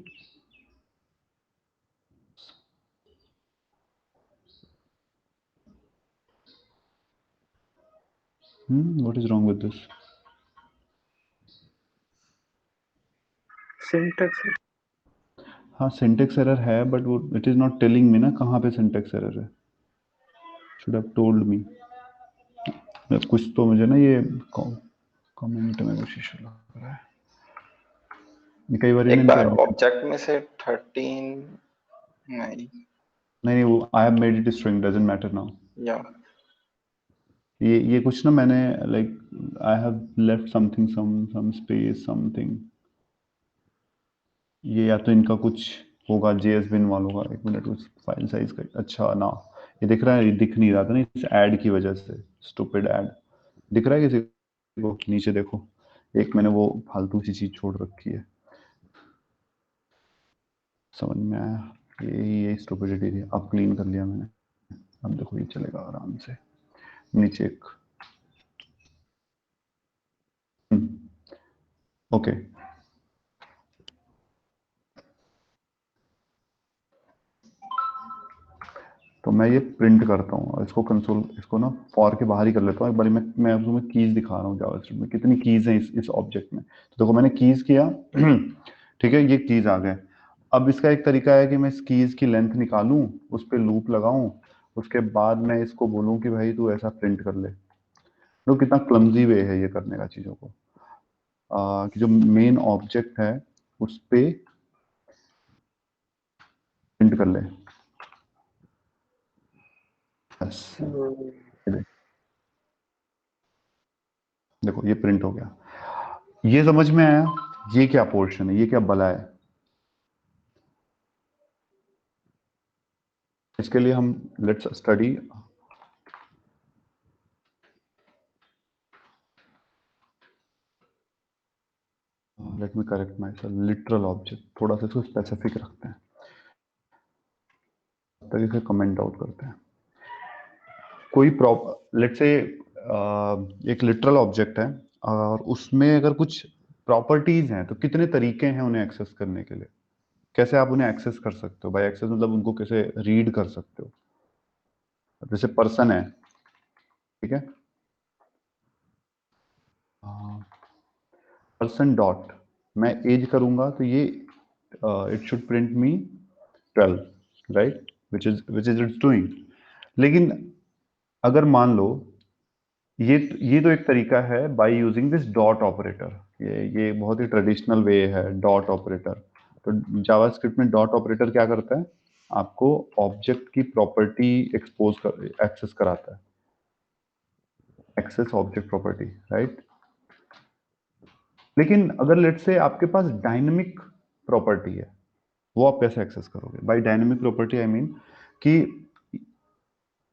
A: What is wrong with this?
E: Syntax.
A: हाँ, syntax error है, but वो it is not telling me ना कहाँ पे सिंटेक्स एरर है। Should have told me. कुछ तो मुझे ना ये कमेंट में कुछ इशू लग रहा है। कई बार
C: एक बार ऑब्जेक्ट में से 13 नहीं
A: नहीं वो I have made it string, doesn't matter now.
C: या
A: ये कुछ ना मैंने like I have left something, some space something. ये या तो इनका कुछ होगा जेएस बिन वालों का। एक मिनट, उस फाइल साइज का, अच्छा ना ये दिख रहा है, ये दिख नहीं रहा था ना इस ऐड की वजह से। स्टूपिड ऐड दिख रहा है किसी को? नीचे देखो, एक मैंने वो फालतू सी चीज छोड़ रखी है। समझ में आया? यही स्टूपिडिटी थी। अब क्लीन कर लिया मैंने, अब देखो ये चलेगा आराम से। नीचे एक ओके। तो मैं ये प्रिंट करता हूँ और इसको कंसोल, इसको ना फॉर के बाहर ही कर लेता हूँ। एक बार मैं अब तुम्हें कीज दिखा रहा हूँ जावास्क्रिप्ट में कितनी कीज हैं इस ऑब्जेक्ट में। तो देखो मैंने कीज किया ठीक है, ये कीज आ गए। अब इसका एक तरीका है कि मैं इस कीज की लेंथ निकालूं, उस पर लूप लगाऊं, उसके बाद मैं इसको बोलूं कि भाई तू ऐसा प्रिंट कर ले। तो कितना क्लमजी वे है ये करने का चीजों को, कि जो मेन ऑब्जेक्ट है उस पे प्रिंट कर ले बस। देखो ये प्रिंट हो गया। ये समझ में आया? ये क्या पोर्शन है, ये क्या बला है? इसके लिए हम let's study let me correct my self, literal object. थोड़ा सा इसको स्पेसिफिक रखते हैं, तब इसे कमेंट आउट करते हैं। कोई लेट्स से एक लिटरल ऑब्जेक्ट है और उसमें अगर कुछ प्रॉपर्टीज हैं तो कितने तरीके हैं उन्हें एक्सेस करने के लिए। कैसे आप उन्हें एक्सेस कर सकते हो? बाय एक्सेस मतलब उनको कैसे रीड कर सकते हो। जैसे पर्सन है, ठीक है, पर्सन डॉट मैं एज करूंगा तो ये it should print me 12, right, which is it's doing. लेकिन अगर मान लो ये तो एक तरीका है by using this dot operator. ये बहुत ही ट्रेडिशनल वे है डॉट ऑपरेटर। तो जावास्क्रिप्ट में डॉट ऑपरेटर क्या करता है, आपको ऑब्जेक्ट की प्रॉपर्टी एक्सेस कराता है, एक्सेस ऑब्जेक्ट प्रॉपर्टी, राइट। लेकिन अगर लेट से आपके पास डायनेमिक प्रॉपर्टी है, वो आप कैसे एक्सेस करोगे? By dynamic property I mean कि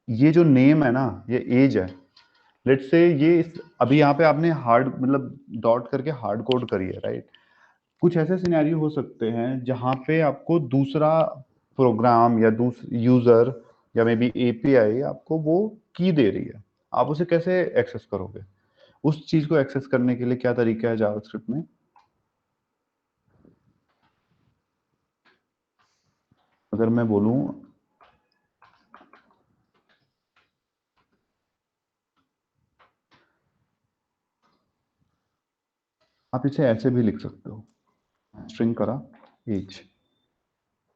A: ये जो नेम है ना, ये एज है, लेट्स से अभी यहाँ पे आपने हार्ड मतलब डॉट करके हार्ड कोड करी है, राइट। कुछ ऐसे सिनेरियो हो सकते हैं जहां पे आपको दूसरा प्रोग्राम या यूजर या मे बी एपीआई आपको वो की दे रही है, आप उसे कैसे एक्सेस करोगे? उस चीज को एक्सेस करने के लिए क्या तरीका है जावास्क्रिप्ट में? अगर मैं बोलूं आप इसे ऐसे भी लिख सकते हो, स्ट्रिंग करा age,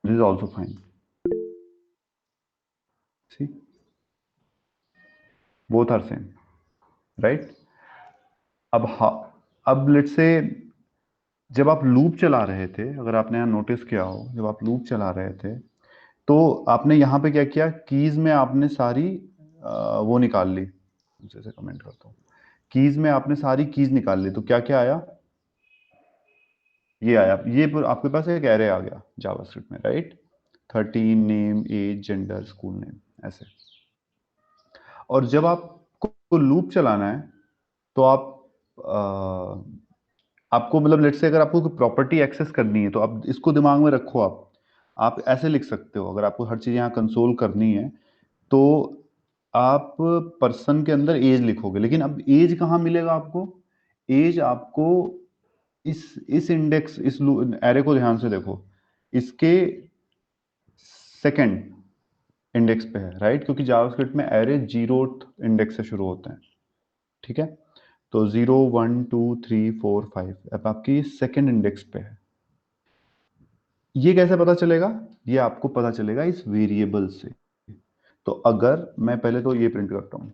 A: this is also fine, see both are same, right. अब लेट्स से जब आप लूप चला रहे थे, अगर आपने यहाँ नोटिस किया हो, जब आप लूप चला रहे थे तो आपने यहाँ पे क्या किया, कीज में आपने सारी वो निकाल ली। जैसे कमेंट करता हूँ, कीज में आपने सारी कीज निकाल ली तो क्या क्या आया, ये आया, आपके पास एक एरे आ गया जावास्क्रिप्ट में, right. 13 name, age, gender, school name, ऐसे। और जब आपको लूप चलाना है तो आपको मतलब लेट्स से अगर आपको कोई प्रॉपर्टी एक्सेस करनी है तो आप इसको दिमाग में रखो। आप ऐसे लिख सकते हो, अगर आपको हर चीज यहाँ कंसोल करनी है तो आप पर्सन के अंदर एज लिखोगे। लेकिन अब एज कहाँ मिलेगा आपको? एज आपको इस इंडेक्स, इस एरे को ध्यान से देखो, इसके सेकंड इंडेक्स पे है, राइट, क्योंकि जावास्क्रिप्ट में एरे 0th इंडेक्स से शुरू होते हैं, ठीक है। तो 0 1 2 3 4 5 अब आपकी सेकंड इंडेक्स पे है। ये कैसे पता चलेगा? ये आपको पता चलेगा इस वेरिएबल से। तो अगर मैं पहले तो ये प्रिंट करता हूं,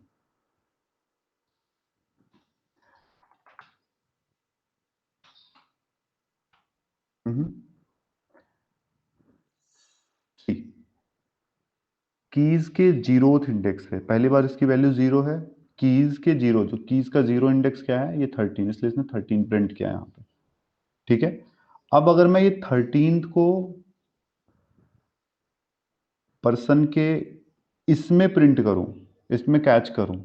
A: कीज के 0th इंडेक्स है, पहली बार इसकी वैल्यू 0 है। कीज के 0, जो कीज का 0 इंडेक्स क्या है, ये 13, इसलिए इसने 13 प्रिंट किया है यहाँ पे, ठीक है। अब अगर मैं ये 13th को पर्सन के इसमें प्रिंट करूं, इसमें कैच करूं,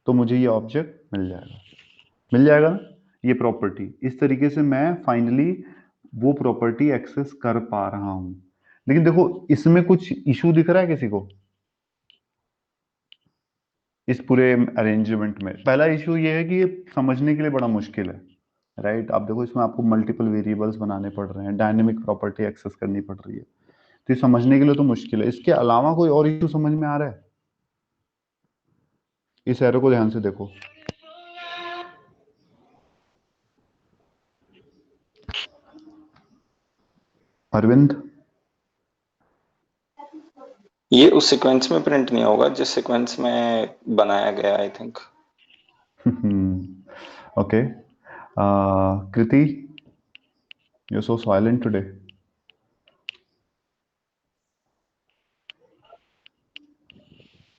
A: तो मुझे ये ऑब्जेक्ट मिल जाएगा ना, ये प्रॉपर्टी। इस तरीके से मैं फाइनली वो प्रॉपर्टी एक्सेस कर पा रहा हूं। लेकिन देखो इसमें कुछ इशू दिख रहा है किसी को? इस पूरे अरेंजमेंट में पहला इशू ये है कि ये समझने के लिए बड़ा मुश्किल है, राइट। आप देखो इसमें आपको मल्टीपल वेरिएबल्स बनाने पड़ रहे हैं, डायनेमिक प्रॉपर्टी एक्सेस करनी पड़ रही है। तो ये समझने के लिए तो मुश्किल है। इसके अलावा कोई और इशू समझ में आ रहा है? इस एरो को ध्यान से देखो। अरविंद,
C: ये उस सीक्वेंस में प्रिंट नहीं होगा जिस सीक्वेंस में बनाया गया, I think.
A: Okay. Kriti, you're so silent today.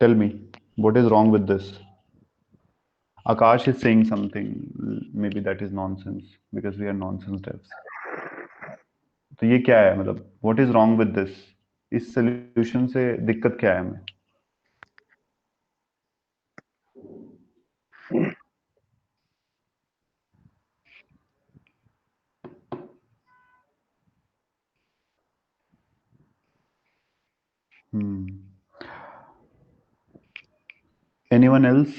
A: Tell me, what is wrong with this? Akash is saying something. Maybe that is nonsense because we are nonsense devs. तो ये क्या है, मतलब what is wrong with this? इस solution से दिक्कत क्या है हमें? Anyone else?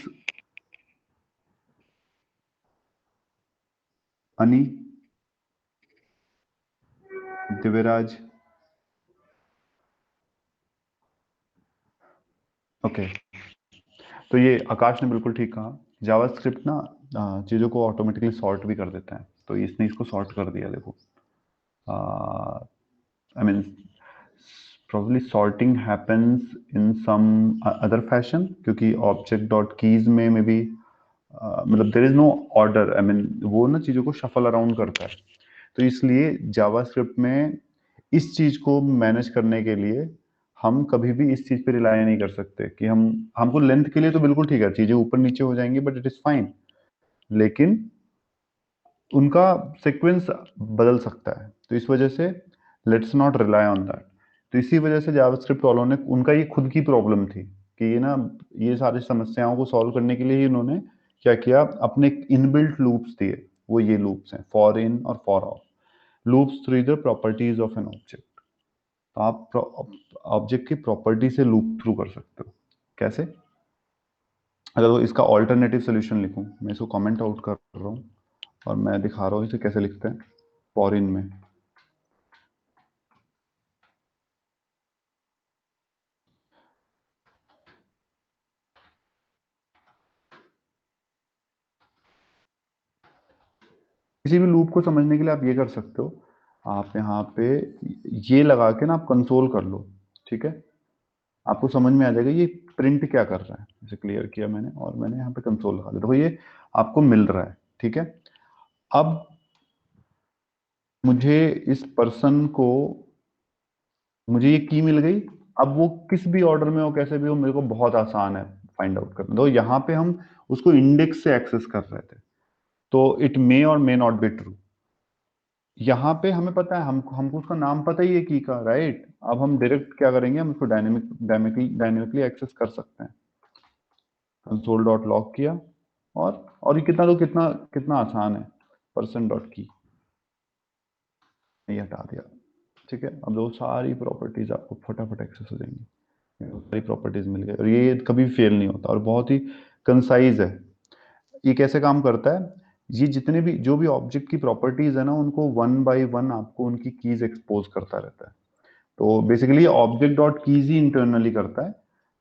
A: Ani, Divyaraj? Okay, तो ये आकाश ने बिल्कुल ठीक कहा। जावास्क्रिप्ट ना चीज़ों को ऑटोमेटिकली सॉर्ट भी कर देता है, तो इसने इसको सॉर्ट कर दिया। देखो, I mean, probably sorting happens in some other fashion, क्योंकि object dot keys में मे बी मतलब there is no order, I mean वो ना चीज़ों को shuffle around करता है। तो इसलिए जावास्क्रिप्ट में इस चीज़ को मैनेज करने के लिए हम कभी भी इस चीज़ पे रिलाय नहीं कर सकते कि हमको लेंथ के लिए तो बिल्कुल ठीक है, चीज़ें ऊपर नीचे हो जाएंगी बट इट इज़ फाइन, लेकिन उनका सीक्वेंस बदल सकता है। तो इस वजह से let's not rely on that. तो इसी वजह से जावास्क्रिप्ट वालों ने, उनका ये खुद की प्रॉब्लम थी कि ये ना, ये सारी समस्याओं को सॉल्व करने के लिए ही इन्होंने क्या किया, अपने इनबिल्ट लूप्स दिए। वो ये लूप्स हैं, फॉर इन और for of loops through the properties of an object. तो आप ऑब्जेक्ट की प्रॉपर्टी से लूप थ्रू कर सकते हो। कैसे? अगर वो इसका ऑल्टरनेटिव सोल्यूशन लिखूं, मैं इसको कमेंट आउट कर रहा हूँ और मैं दिखा रहा हूँ इसे कैसे लिखते हैं फॉर इन में। किसी भी लूप को समझने के लिए आप ये कर सकते हो, आप यहाँ पे ये लगा के ना आप कंसोल कर लो, ठीक है? आपको समझ में आ जाएगा ये प्रिंट क्या कर रहा है। इसे क्लियर किया मैंने और मैंने यहाँ पे कंसोल लगा दिया, देखो ये आपको मिल रहा है, ठीक है? अब मुझे इस पर्सन को, मुझे ये की मिल गई। अब वो किस भी ऑर्डर में हो, कैसे भी हो, मेरे को बहुत आसान है फाइंड आउट करना। तो यहाँ पे हम उसको इंडेक्स से एक्सेस कर रहे थे, तो इट मे और मे नॉट बी ट्रू। यहाँ पे हमें पता है, हमको उसका नाम पता ही है की का, राइट? अब हम डायरेक्ट क्या करेंगे, हम उसको डायनेमिकली एक्सेस कर सकते हैं। कंसोल डॉट लॉग किया और ये कितना कितना आसान है। पर्सन डॉट की ये हटा दिया, ठीक है? अब वो सारी प्रॉपर्टीज आपको फटाफट एक्सेस हो जाएंगी, सारी प्रॉपर्टीज मिल गई और ये कभी फेल नहीं होता और बहुत ही कंसाइज है। ये कैसे काम करता है, ये जितने भी जो भी ऑब्जेक्ट की प्रॉपर्टीज है ना, उनको वन बाय वन आपको उनकी कीज एक्सपोज करता रहता है। तो बेसिकली ऑब्जेक्ट डॉट कीज ही इंटरनली करता है,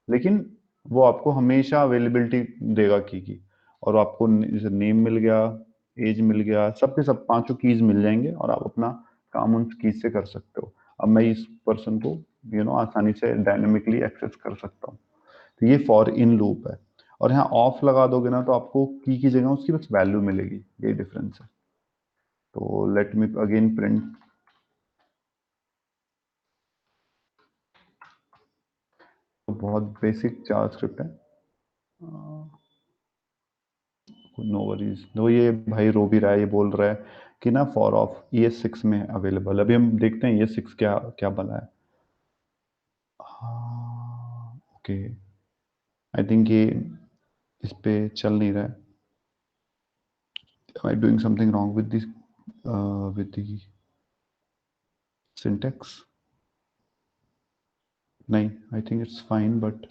A: लेकिन वो आपको हमेशा अवेलेबिलिटी देगा की। और आपको जैसे नेम मिल गया, एज मिल गया, सबके सब पांचों कीज मिल जाएंगे और आप अपना काम उन कीज से कर सकते हो। अब मैं इस पर्सन को आसानी से डायनेमिकली एक्सेस कर सकता हूँ। तो ये फॉर इन लूप है। और यहाँ ऑफ लगा दोगे ना तो आपको की जगह उसकी बस वैल्यू मिलेगी, यही डिफरेंस है। तो लेट मी अगेन प्रिंट। तो बहुत बेसिक जावास्क्रिप्ट है, नो वरीज। तो ये भाई रो भी रहा है, ये बोल रहा है कि ना फॉर ऑफ ES6 में अवेलेबल। अभी हम देखते हैं ES6 क्या क्या बना है। हाँ ओके, आई थिंक ये इस पे चल नहीं रहा है। Am I doing something wrong with this with the syntax? नहीं, I think it's fine, but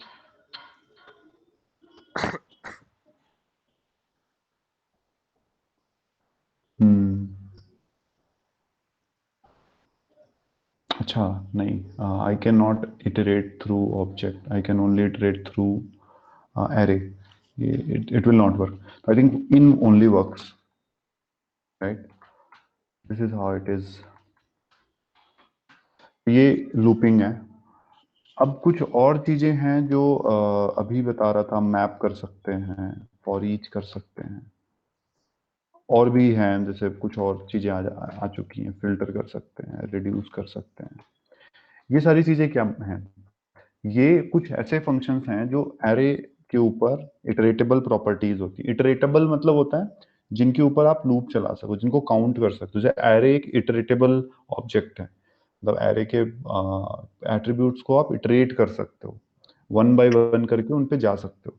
A: अच्छा नहीं, I can not iterate through object, I can only iterate through array. It will not work. I think in only works, right? This is how it is. ये looping है। अब कुछ और चीजें हैं जो अभी बता रहा था, मैप कर सकते हैं, फॉर ईच कर सकते हैं, और भी हैं, जैसे कुछ और चीजें आ चुकी हैं, फिल्टर कर सकते हैं, रिड्यूस कर सकते हैं। ये सारी चीजें क्या हैं? ये कुछ ऐसे फंक्शंस हैं जो एरे के ऊपर इटरेटेबल प्रॉपर्टीज होती है। इटरेटेबल मतलब होता है जिनके ऊपर आप लूप चला सको, जिनको काउंट कर सकते हो। जैसे एरे एक इटरेटेबल ऑब्जेक्ट है, मतलब एरे के एट्रीब्यूट्स को आप इटरेट कर सकते हो, वन बाय वन करके उन पे जा सकते हो।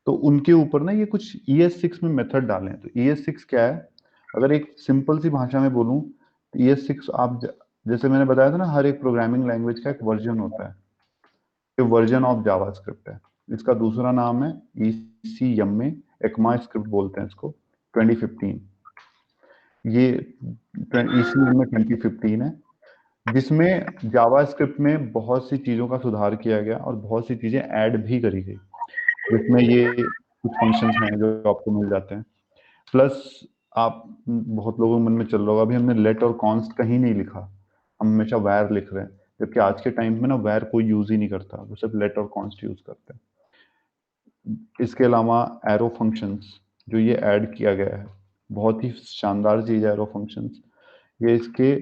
A: तो उनके ऊपर ना ये कुछ ES6 में मेथड डाले हैं। तो ES6 क्या है? अगर एक सिंपल सी भाषा में बोलूं तो ES6 आप जैसे मैंने बताया था ना, हर एक प्रोग्रामिंग लैंग्वेज का एक वर्जन होता है। ये वर्जन ऑफ जावास्क्रिप्ट है। इसका दूसरा नाम है ECM में ECMAScript बोलते हैं इसको, 2015। ये ECM में 2015 है, जिसमें जावास्क्रिप्ट में बहुत सी चीजों का सुधार किया गया और बहुत सी चीजें ऐड भी करी गई, जिसमें ये कुछ फंक्शंस हैं जो आपको मिल जाते हैं। प्लस आप बहुत लोगों के मन में चल रहा होगा, अभी हमने लेट और कॉन्स्ट कहीं नहीं लिखा, हम हमेशा वैर लिख रहे हैं, जबकि आज के टाइम में ना वैर कोई यूज ही नहीं करता, वो सिर्फ लेट और कॉन्स्ट यूज करते हैं। इसके अलावा एरो फंक्शंस जो ये ऐड किया गया है, बहुत ही शानदार चीज है एरो फंक्शंस। ये इसके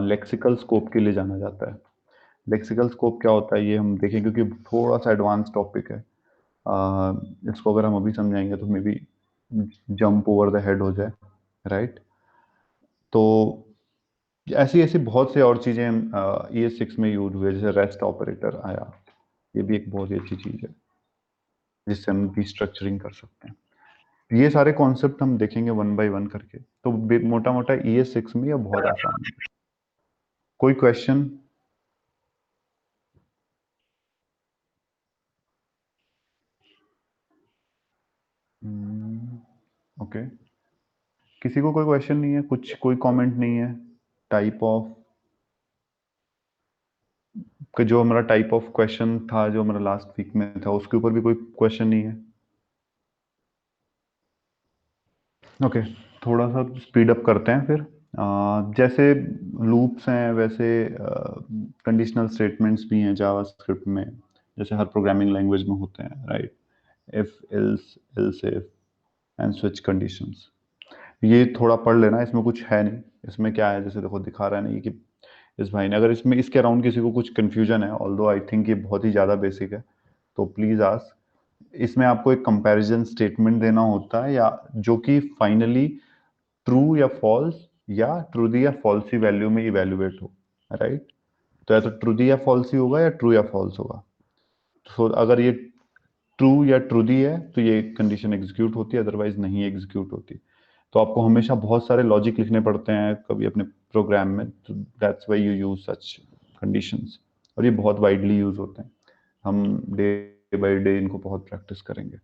A: लेक्सिकल स्कोप के लिए जाना जाता है। लेक्सिकल स्कोप क्या होता है ये हम देखें, क्योंकि थोड़ा सा एडवांस टॉपिक है। इसको अगर हम अभी समझाएंगे तो may be jump over the head हो जाए, राइट? तो ऐसी ऐसी बहुत से और चीजें ES6 में यूज हुए, जैसे रेस्ट ऑपरेटर आया, ये भी एक बहुत ही अच्छी चीज है जिससे हम रिस्ट्रक्चरिंग कर सकते हैं। ये सारे कॉन्सेप्ट हम देखेंगे वन बाय वन करके। तो मोटा मोटा ES6 में ये बहुत आसान है। कोई क्वेश्चन? ओके, किसी को कोई क्वेश्चन नहीं है, कुछ कोई कमेंट नहीं है? टाइप ऑफ जो हमारा टाइप ऑफ क्वेश्चन था, जो हमारा लास्ट वीक में था, उसके ऊपर भी कोई क्वेश्चन नहीं है? ओके, थोड़ा सा स्पीड अप करते हैं फिर। जैसे लूप्स हैं वैसे कंडीशनल स्टेटमेंट्स भी हैं जावास्क्रिप्ट में, जैसे हर प्रोग्रामिंग लैंग्वेज में होते हैं, right? If, else, else if and switch conditions. ये थोड़ा पढ़ लेना, इसमें कुछ है नहीं। इसमें क्या है, जैसे देखो दिखा रहा है नहीं कि इस भाई ने, अगर इसमें इसके अराउंड किसी को कुछ कंफ्यूजन है, ऑल्दो आई थिंक ये बहुत ही ज़्यादा बेसिक है, तो प्लीज़ आस्क। इसमें आपको एक कंपैरिजन स्टेटमेंट देना होता है, या जो कि फाइनली ट्रू या फॉल्स या ट्रूदी या फॉल्सी वैल्यू में इवेल्युएट हो, राइट? तो या तो ट्रूदी या फॉल्सी होगा या ट्रू या फॉल्स होगा। तो अगर ये ट्रू या ट्रूदी है तो ये कंडीशन एग्जीक्यूट होती है, अदरवाइज नहीं एग्जीक्यूट होती। तो आपको हमेशा बहुत सारे लॉजिक लिखने पड़ते हैं कभी अपने प्रोग्राम में, तो that's why you use such conditions, और ये बहुत वाइडली यूज होते हैं। हम डे बाय डे इनको बहुत प्रैक्टिस करेंगे।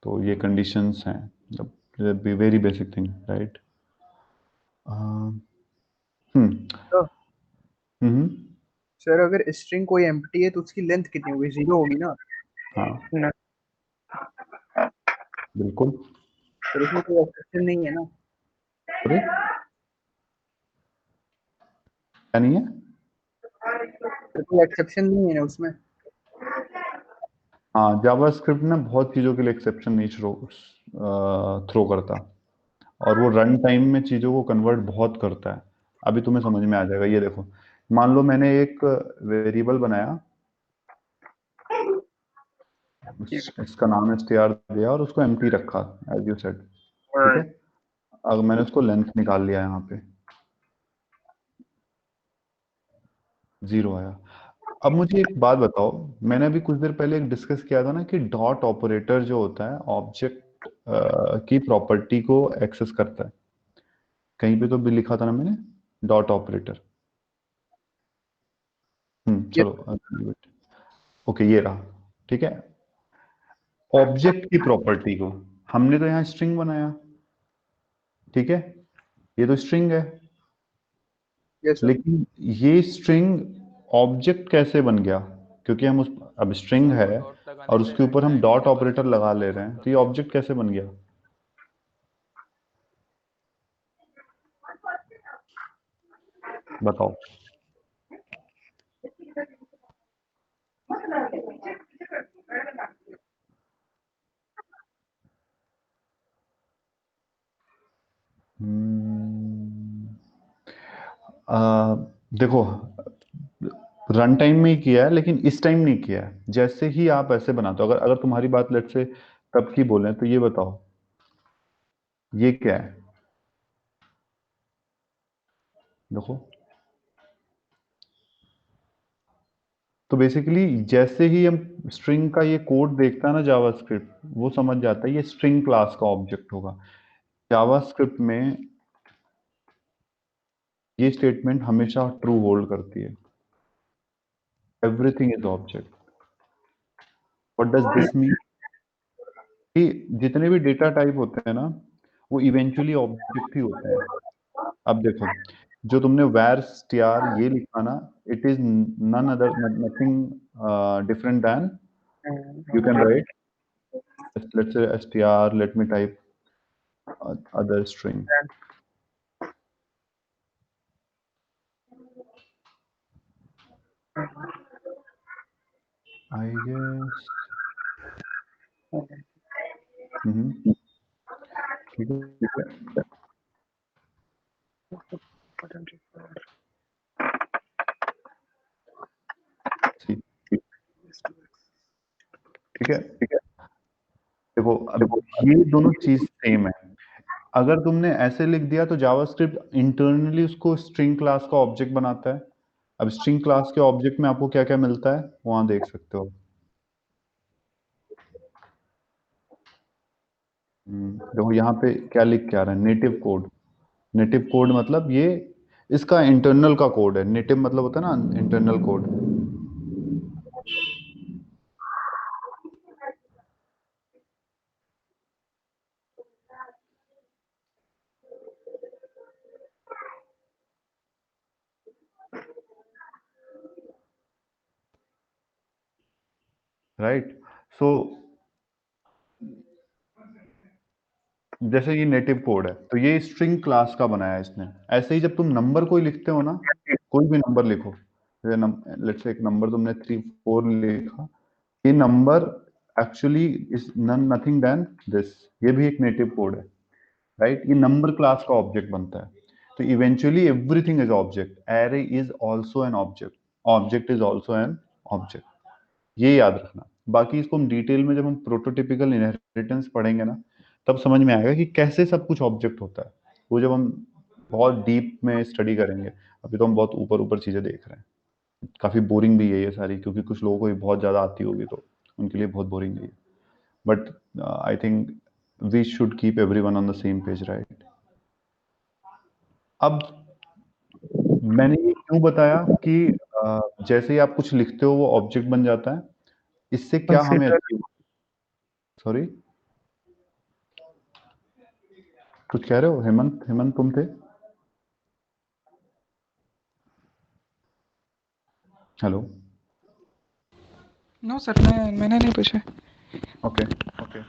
A: तो ये कंडीशंस हैं, मतलब वेरी बेसिक थिंग, राइट?
E: तो
A: हम्म,
E: सर अगर स्ट्रिंग कोई एम्प्टी है तो उसकी लेंथ कितनी होगी? 0 होगी ना?
A: हाँ
E: ना।
A: बिल्कुल।
E: फिर उसमें कोई एक्सेप्शन नहीं है ना?
A: अरे क्या नहीं है?
E: फिर कोई एक्सेप्शन नहीं है ना उसमें?
A: हाँ, जावास्क्रिप्ट ना बहुत चीज़ों के लिए एक्सेप्शन नहीं थ्रो करता, और वो रन टाइम में चीज़ों को कन्वर्ट बहुत करता है। अभी तुम्हें समझ में आ जाएगा। ये देखो, मान लो मैंने एक वेरिएबल बनाया, इसका नाम str दिया और उसको एम्प्टी रखा एज यू सेड, ठीक है? अगर मैंने उसको लेंथ निकाल लिया, यहाँ पे 0 आया। अब मुझे एक बात बताओ, मैंने अभी कुछ देर पहले एक डिस्कस किया था ना कि डॉट ऑपरेटर जो होता है ऑब्जेक्ट की प्रॉपर्टी को एक्सेस करता है। कहीं पे तो भी लिखा था ना मैंने, डॉट ऑपरेटर। चलो, ओके, ये रहा, ठीक है? ऑब्जेक्ट की प्रॉपर्टी को हमने तो यहाँ स्ट्रिंग बनाया, ठीक है? ये तो स्ट्रिंग है,
E: यस सर।
A: लेकिन ये स्ट्रिंग ऑब्जेक्ट कैसे बन गया? क्योंकि हम उस अब स्ट्रिंग
B: सर वो
A: है
B: डॉट लगाने
A: और
B: से
A: उसके ऊपर
B: हटता
A: हम
B: है
A: डॉट ऑपरेटर
B: जावास्क्रिप्ट
A: लगा
B: में
A: ले रहे हैं, तो ये ऑब्जेक्ट कैसे बन गया? बताओ। देखो, रन टाइम में ही किया है लेकिन इस टाइम नहीं किया है। जैसे ही आप ऐसे बनाते हो, अगर अगर तुम्हारी बात लेट से तब की बोले तो ये बताओ ये क्या है? देखो, तो बेसिकली जैसे ही हम स्ट्रिंग का ये कोड देखता है ना जावास्क्रिप्ट, वो समझ जाता है ये स्ट्रिंग क्लास का ऑब्जेक्ट होगा। जावास्क्रिप्ट में ये स्टेटमेंट हमेशा ट्रू होल्ड करती है, everything is object. What does this mean? कि जितने भी डेटा टाइप होते हैं ना, वो इवेंचुअली ऑब्जेक्ट ही होते हैं। अब देखो, जो तुमने var str ये लिखा ना, it is none other nothing different than, you can write, let's say str, let me type other string, I guess। ठीक है, ठीक है। See, ठीक है, ठीक है। देखो, अब ये दोनों चीज सेम है। अगर तुमने ऐसे लिख दिया तो जावास्क्रिप्ट इंटरनली उसको स्ट्रिंग क्लास का ऑब्जेक्ट बनाता है। अब स्ट्रिंग क्लास के ऑब्जेक्ट में आपको क्या क्या मिलता है वहां देख सकते हो। देखो यहाँ पे क्या लिख के आ रहा है, नेटिव कोड। नेटिव कोड मतलब ये इसका इंटरनल का कोड है। नेटिव मतलब होता है ना इंटरनल कोड, राइट? सो जैसे ये नेटिव कोड है तो ये स्ट्रिंग क्लास का बनाया है इसने। ऐसे ही जब तुम नंबर कोई लिखते हो ना, कोई भी नंबर लिखो, लेट्स से एक नंबर तुमने 3 4 लिखा, ये number actually is nothing than this. ये भी एक नेटिव कोड है, राइट? ये नंबर क्लास का ऑब्जेक्ट बनता है। तो eventually everything is object, array is also an object, object is also an object. ये याद रखना। बाकी इसको हम डिटेल में जब हम प्रोटोटिपिकल इनहेरिटेंस पढ़ेंगे ना, तब समझ में आएगा कि कैसे सब कुछ ऑब्जेक्ट होता है। वो जब हम बहुत डीप में स्टडी करेंगे। अभी तो हम बहुत ऊपर ऊपर चीजें देख रहे हैं। काफी बोरिंग भी है ये सारी, क्योंकि कुछ लोगों को ये बहुत ज्यादा आती होगी तो उनके लिए बहुत बोरिंग है। But I think we should keep everyone on the same page, right? अब मैंने ये क्यों बताया कि जैसे ही आप कुछ लिखते हो वो ऑब्जेक्ट बन जाता है, इससे क्या हमें अचीव, सॉरी कुछ कह रहे हो? हेमंत, हेमंत तुम थे? हेलो।
D: नो सर, मैंने नहीं पूछा।
A: Okay, okay.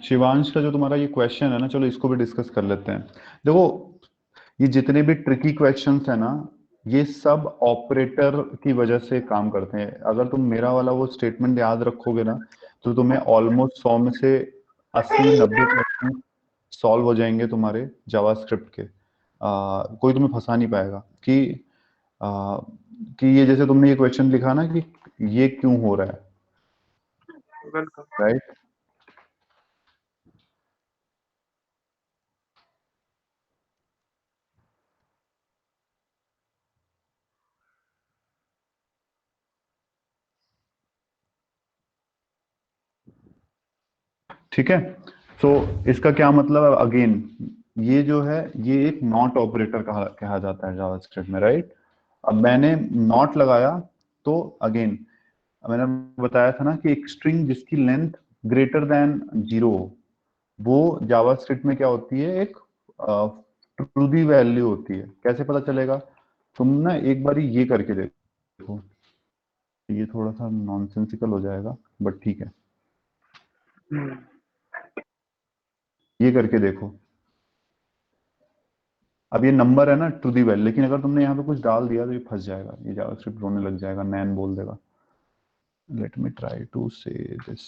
A: शिवांश का जो तुम्हारा ये क्वेश्चन है ना, चलो इसको भी डिस्कस कर लेते हैं। देखो, ये जितने भी ट्रिकी क्वेश्चंस है ना, ये सब ऑपरेटर की वजह से काम करते हैं। अगर तुम मेरा वाला वो स्टेटमेंट याद रखोगे ना, तो तुम्हें ऑलमोस्ट 100 में से 80 90% सॉल्व हो जाएंगे तुम्हारे जावास्क्रिप्ट के। कोई तुम्हें फंसा नहीं पाएगा आ, कि ये जैसे तुमने ये क्वेश्चन लिखा ना कि ये क्यों हो रहा है,
E: वेलकम।
A: राइट? ठीक है। सो इसका क्या मतलब है? अगेन, ये जो है ये एक नॉट ऑपरेटर कहा कहा जाता है जावास्क्रिप्ट में, राइट? अब मैंने नॉट लगाया तो अगेन मैंने बताया था ना कि एक स्ट्रिंग जिसकी लेंथ ग्रेटर देन 0 हो, वो जावास्क्रिप्ट में क्या होती है, एक ट्रू दी वैल्यू होती है। कैसे पता चलेगा? तुम ना एक बार ये करके देखो, ये थोड़ा सा नॉनसेंसिकल हो जाएगा बट ठीक है, ये करके देखो। अब ये नंबर है ना टू दी वैल्यू, लेकिन अगर तुमने यहाँ पे कुछ डाल दिया तो ये फंस जाएगा, ये जावास्क्रिप्ट रोने लग जाएगा, नैन बोल देगा। लेट मी ट्राई टू से दिस।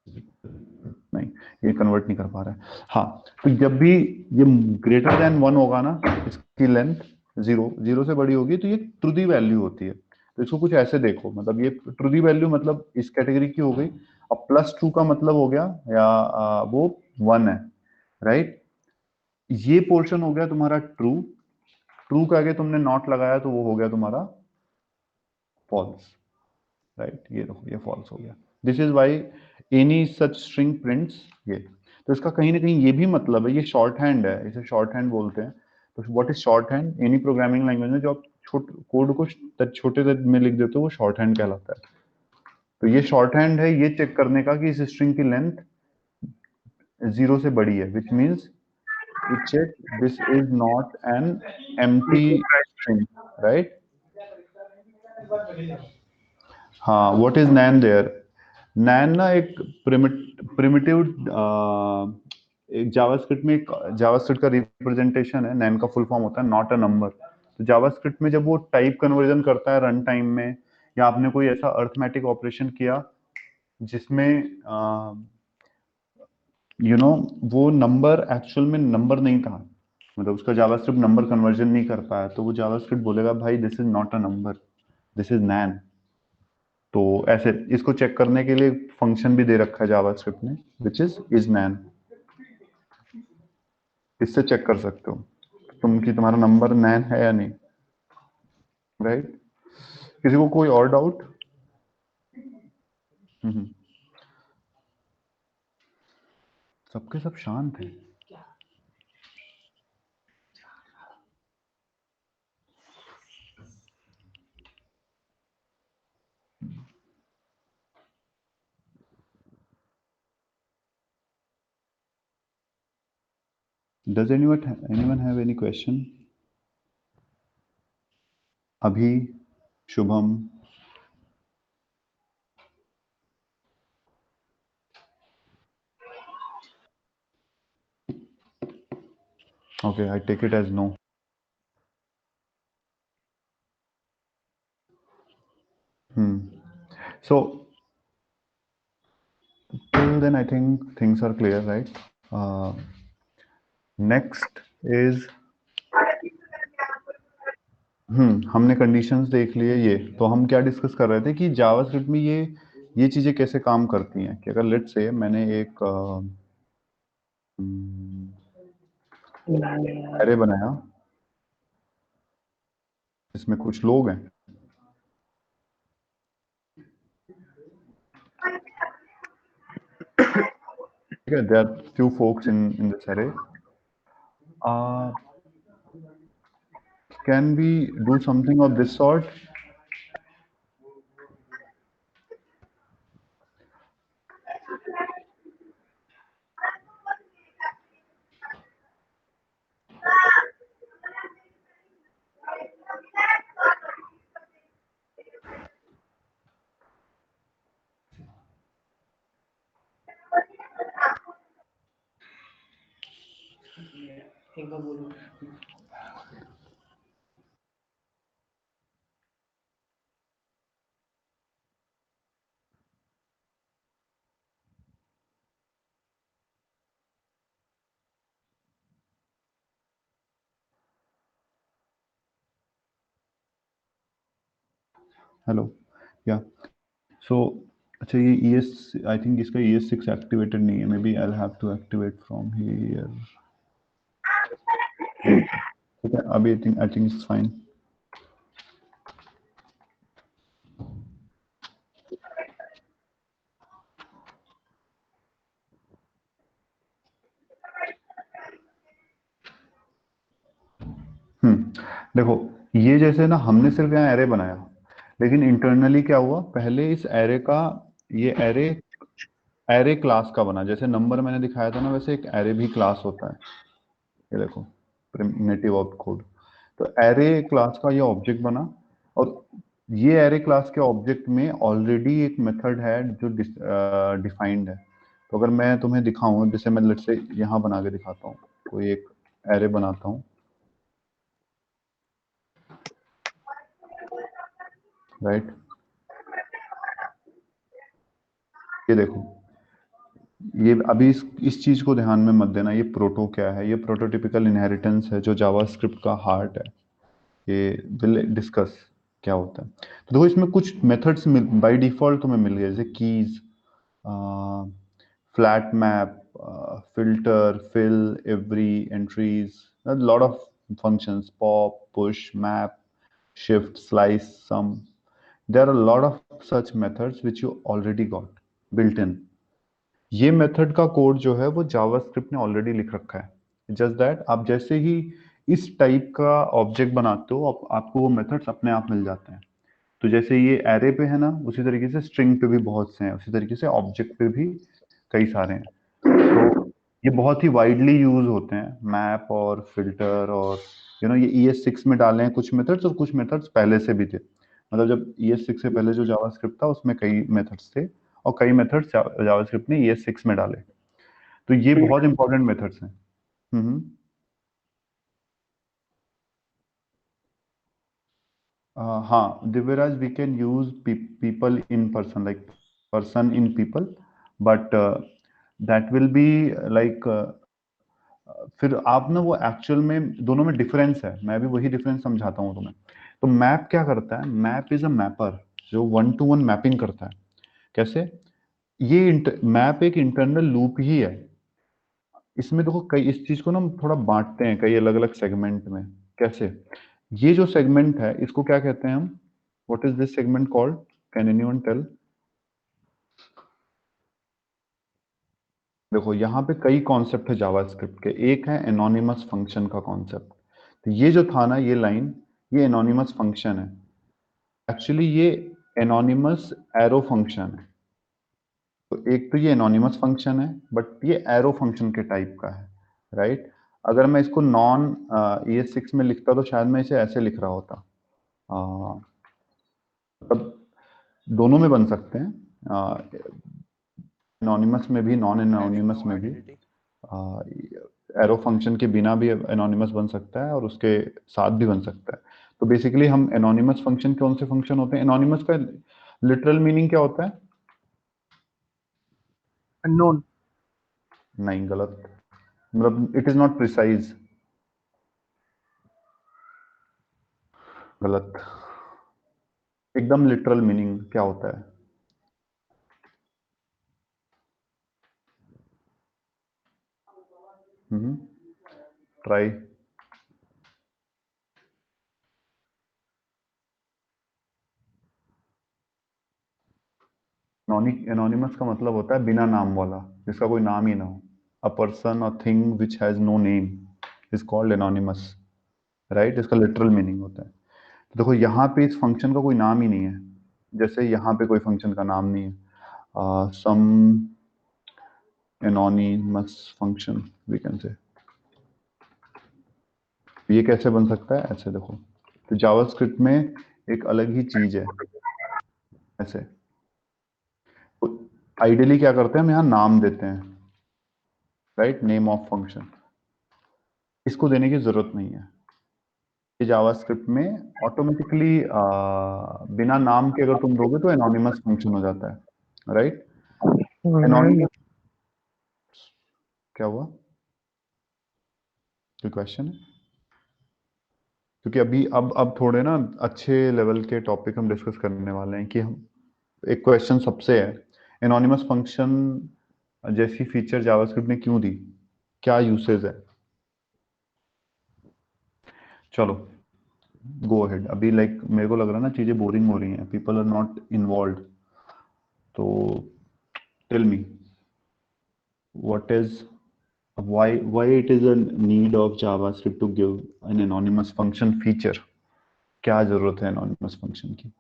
A: नहीं, ये कन्वर्ट नहीं कर पा रहा है। हाँ, तो जब भी ये ग्रेटर देन 1 होगा ना, इसकी लेंथ 0 से बड़ी होगी तो ये ट्रू दी वैल्यू होती है। तो इसको कुछ ऐसे देखो, मतलब ये ट्रू दी वैल्यू मतलब इस कैटेगरी की हो गई। अब +2 का मतलब हो गया या वो 1 है, राइट। ये पोर्शन हो गया तुम्हारा ट्रू। ट्रू के आगे तुमने नॉट लगाया तो वो हो गया तुम्हारा फॉल्स, राइट। ये देखो, ये फॉल्स हो गया। This is why any such string prints ये। तो इसका कहीं ना कहीं ये भी मतलब है, ये शॉर्ट हैंड है, इसे शॉर्ट हैंड बोलते हैं। तो what is short hand? Any programming language में जो आप कोड को छोटे में लिख देते हो वो शॉर्ट हैंड कहलाता है। तो ये शॉर्ट हैंड है ये चेक करने का कि इस स्ट्रिंग की लेंथ 0 से बड़ी है, which means it check this is not an empty string, right? हाँ, what is nan there? nan ना एक प्रिमिटिव एक जावास्क्रिप्ट में, एक जावास्क्रिप्ट का रिप्रेजेंटेशन है। nan का फुल फॉर्म होता है नॉट अ नंबर। तो जावास्क्रिप्ट में जब वो टाइप कन्वर्जन करता है रन टाइम में, या आपने कोई ऐसा अर्थमेटिक ऑपरेशन किया जिसमें वो नंबर एक्चुअल में नंबर नहीं था, मतलब उसका जावास्क्रिप्ट नंबर कन्वर्जन नहीं कर पाया, तो वो जावास्क्रिप्ट बोलेगा भाई this is not a number, this is NaN. तो ऐसे इसको चेक करने के लिए फंक्शन भी दे रखा है जावास्क्रिप्ट में, विच इज नैन। इससे चेक कर सकते हो तुम्हारा नंबर नैन है या नहीं, राइट। किसी को कोई और डाउट? सबके सब शांत है। Does anyone have any question? अभी, Shubham? Okay, I take it as no. So till then I think things are clear, right? Next is हमने कंडीशंस देख लिए। ये तो हम क्या डिस्कस कर रहे थे कि जावास्क्रिप्ट में ये चीजें कैसे काम करती हैं। कि अगर लेट्स से मैंने एक एरे बनाया, इसमें कुछ लोग हैं, ठीक है, there are few folks in this array. Can we do something of this sort? Hello, या सो अच्छा, ये ES आई थिंक इसका ES6 एक्टिवेटेड नहीं है, maybe I have to activate from here. ठीक है, अभी आई थिंक इट्स फाइन। देखो, ये जैसे ना हमने सिर्फ यहाँ एरे बनाया, लेकिन इंटरनली क्या हुआ, पहले इस एरे का, ये एरे एरे क्लास का बना, जैसे नंबर मैंने दिखाया था ना, वैसे एक एरे भी क्लास होता है। ये देखो नेटिव ऑफ कोड। तो एरे क्लास का ये ऑब्जेक्ट बना, और ये एरे क्लास के ऑब्जेक्ट में ऑलरेडी एक मेथड है जो डिफाइंड है। तो अगर मैं तुम्हें दिखाऊं, जैसे मैं लेट्स से यहाँ बना के दिखाता हूँ, कोई एक एरे बनाता हूँ, राइट। ये देखो, ये अभी इस चीज को ध्यान में मत देना, ये प्रोटो क्या है, ये प्रोटोटिपिकल इनहेरिटेंस है जो जावास्क्रिप्ट का हार्ट है। ये विल डिस्कस क्या होता है। तो देखो, इसमें कुछ मेथड्स बाय डिफॉल्ट तुम्हें मिल गए, जैसे keys, flat map, filter, fill, every, entries, a lot of functions, pop, push, map, shift, slice, sum. There are a lot of such methods which you already got built in. ये method का code जो है वो JavaScript ने already लिख रखा है। Just that आप जैसे ही इस टाइप का ऑब्जेक्ट बनाते हो, आपको वो मेथड्स अपने आप मिल जाते हैं। तो जैसे ये एरे पे है ना, उसी तरीके से स्ट्रिंग पे भी बहुत से हैं, उसी तरीके से ऑब्जेक्ट पे भी कई सारे हैं। तो ये बहुत ही वाइडली यूज होते हैं, मैप और फिल्टर, और ये ES6 में डाले हैं कुछ मेथड्स, और कुछ मेथड्स पहले से भी थे। मतलब जब ES6 से पहले जो जावास्क्रिप्ट था उसमें कई मेथड्स थे, और कई मेथड्स जावास्क्रिप्ट ने ES6 में डाले। तो ये बहुत इंपॉर्टेंट मेथड्स हैं। हम्म। हाँ Divyaraj, we can use people in person, like person in people, but that will be like, फिर आप ना वो एक्चुअल में दोनों में डिफरेंस है, मैं भी वही डिफरेंस समझाता हूँ तुम्हें। तो मैप क्या करता है, मैप इज अ मैपर जो 1-to-1 मैपिंग करता है। कैसे? ये मैप एक इंटरनल लूप ही है। इसमें देखो, कई इस चीज को ना हम थोड़ा बांटते हैं कई अलग अलग सेगमेंट में। कैसे? ये जो सेगमेंट है इसको क्या कहते हैं हम, what is this segment called, can anyone tell? देखो यहाँ पे कई कॉन्सेप्ट है जावास्क्रिप्ट के। एक है एनोनिमस फंक्शन का कॉन्सेप्ट। तो ये जो था ना, ये लाइन, ये एनोनिमस फंक्शन है। एक्चुअली ये एनोनिमस एरो फंक्शन है। तो एक तो ये एनोनिमस फंक्शन है, बट ये एरो फंक्शन के टाइप का है, राइट। अगर मैं इसको नॉन ES6 में लिखता तो शायद मैं इसे ऐसे लिख रहा होता। मतलब दोनों में बन सकते हैं, एनोनिमस में भी, नॉन एनोनिमस में भी। एरो फंक्शन के बिना भी एनोनिमस बन सकता है, और उसके साथ भी बन सकता है। तो बेसिकली हम एनोनिमस फंक्शन कौन से फंक्शन होते हैं, एनोनिमस का लिटरल मीनिंग क्या होता है?
E: अननोन।
A: नहीं, गलत। मतलब इट इज नॉट प्रिसाइज, गलत। एकदम लिटरल मीनिंग क्या होता है? ट्राई। एनोनिमस का मतलब होता है बिना नाम वाला, जिसका कोई नाम ही ना हो। अ पर्सन और thing which has no name is called anonymous, right. इसका लिटरल मीनिंग होता है। तो देखो यहाँ पे इस फंक्शन का कोई नाम ही नहीं है, जैसे यहाँ पे कोई फंक्शन का नाम नहीं है। Some anonymous function we can say. ये कैसे बन सकता है? ऐसे देखो, तो जावास्क्रिप्ट में एक अलग ही चीज है। ऐसे आइडियली क्या करते हैं हम, यहाँ नाम देते हैं, राइट, नेम ऑफ फंक्शन। इसको देने की जरूरत नहीं है। ये जावास्क्रिप्ट में ऑटोमेटिकली बिना नाम के अगर तुम दोगे तो एनोनिमस फंक्शन हो जाता है, राइट। एनोनिमस क्या हुआ, कोई क्वेश्चन है? क्योंकि अभी अब थोड़े ना अच्छे लेवल के टॉपिक हम डिस्कस करने वाले हैं, कि हम एक क्वेश्चन सबसे है, एनोनिमस फंक्शन जैसी फीचर जावास्क्रिप्ट ने क्यों दी, क्या यूसेज है। चलो गो अहेड। अभी लाइक मेरे को लग रहा है ना चीजें बोरिंग हो रही हैं, पीपल आर नॉट इन्वॉल्व। तो tell me what is, why it is a need of JavaScript to give an anonymous function feature? क्या जरूरत है anonymous function की?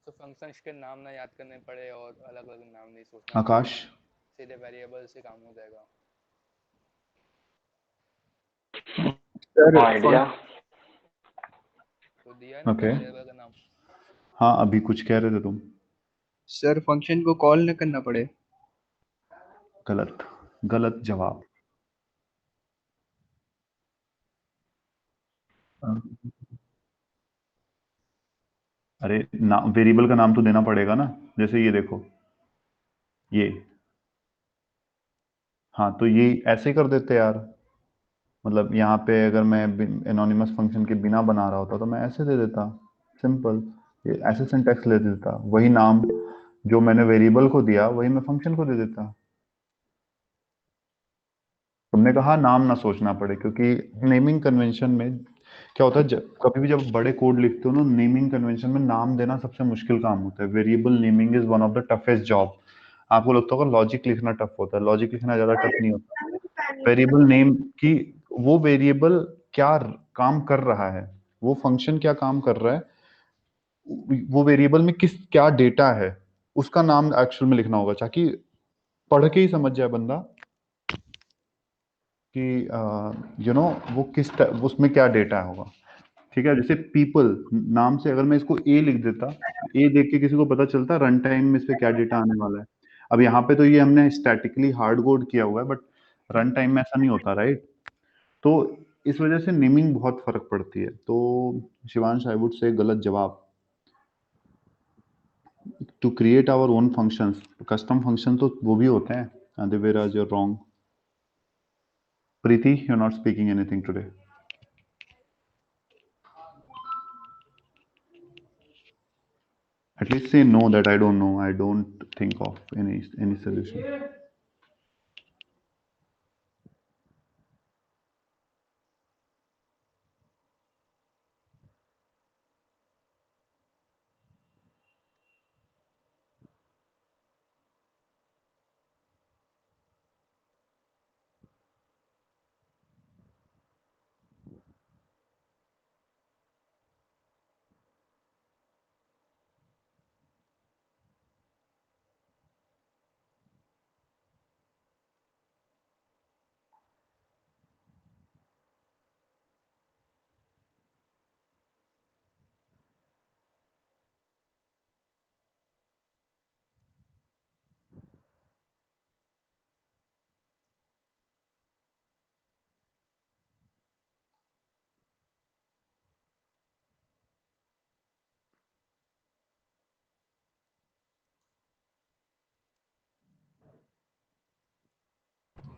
B: तो फंक्शंस के नाम ना याद करने पड़े और अलग अलग नाम नहीं सोचना
A: आकाश
B: पड़े, सीधे वेरिएबल से काम हो जाएगा।
E: Sir
C: idea.
B: तो दिया ना
A: ओके
B: वेरिएबल का नाम।
A: हाँ अभी कुछ कह रहे थे तुम
E: सर फंक्शन को कॉल न करना पड़े।
A: गलत गलत जवाब अरे ना वेरिएबल का नाम तो देना पड़ेगा ना जैसे ये देखो ये हाँ तो ये ऐसे कर देते यार मतलब यहाँ पे अगर मैं एनोनिमस फंक्शन के बिना बना रहा होता तो मैं ऐसे दे देता सिंपल ये ऐसे सिंटैक्स ले देता वही नाम जो मैंने वेरिएबल को दिया वही मैं फंक्शन को दे देता तुमने कहा नाम ना सोचना पड़े क्योंकि नेमिंग कन्वेंशन में क्या होता है कभी भी जब बड़े कोड लिखते हो ना नेमिंग कन्वेंशन में नाम देना सबसे मुश्किल काम होता है variable naming is one of the toughest job आपको लगता होगा लॉजिक लिखना टफ होता है लॉजिक लिखना ज्यादा टफ नहीं होता वेरिएबल नेम की वो वेरिएबल क्या काम कर रहा है वो फंक्शन क्या काम कर रहा है वो वेरिएबल में किस क्या डेटा है उसका नाम एक्चुअल में लिखना होगा ताकि पढ़ के ही समझ जाए बंदा कि वो उसमें क्या डेटा होगा ठीक है जैसे पीपल नाम से अगर मैं इसको ए लिख देता ए देख के किसी को पता चलता रन टाइम में इस पे क्या डेटा आने वाला है अब यहाँ पे तो ये हमने स्टैटिकली हार्ड कोड किया हुआ है बट रन टाइम में ऐसा नहीं होता राइट तो इस वजह से नेमिंग बहुत फर्क पड़ती है तो शिवांश आई वुड से गलत जवाब to create our own functions custom function तो वो भी होते हैं Divyaraj you're wrong Preeti you are not speaking anything today at least say no that I don't know I don't think of any solution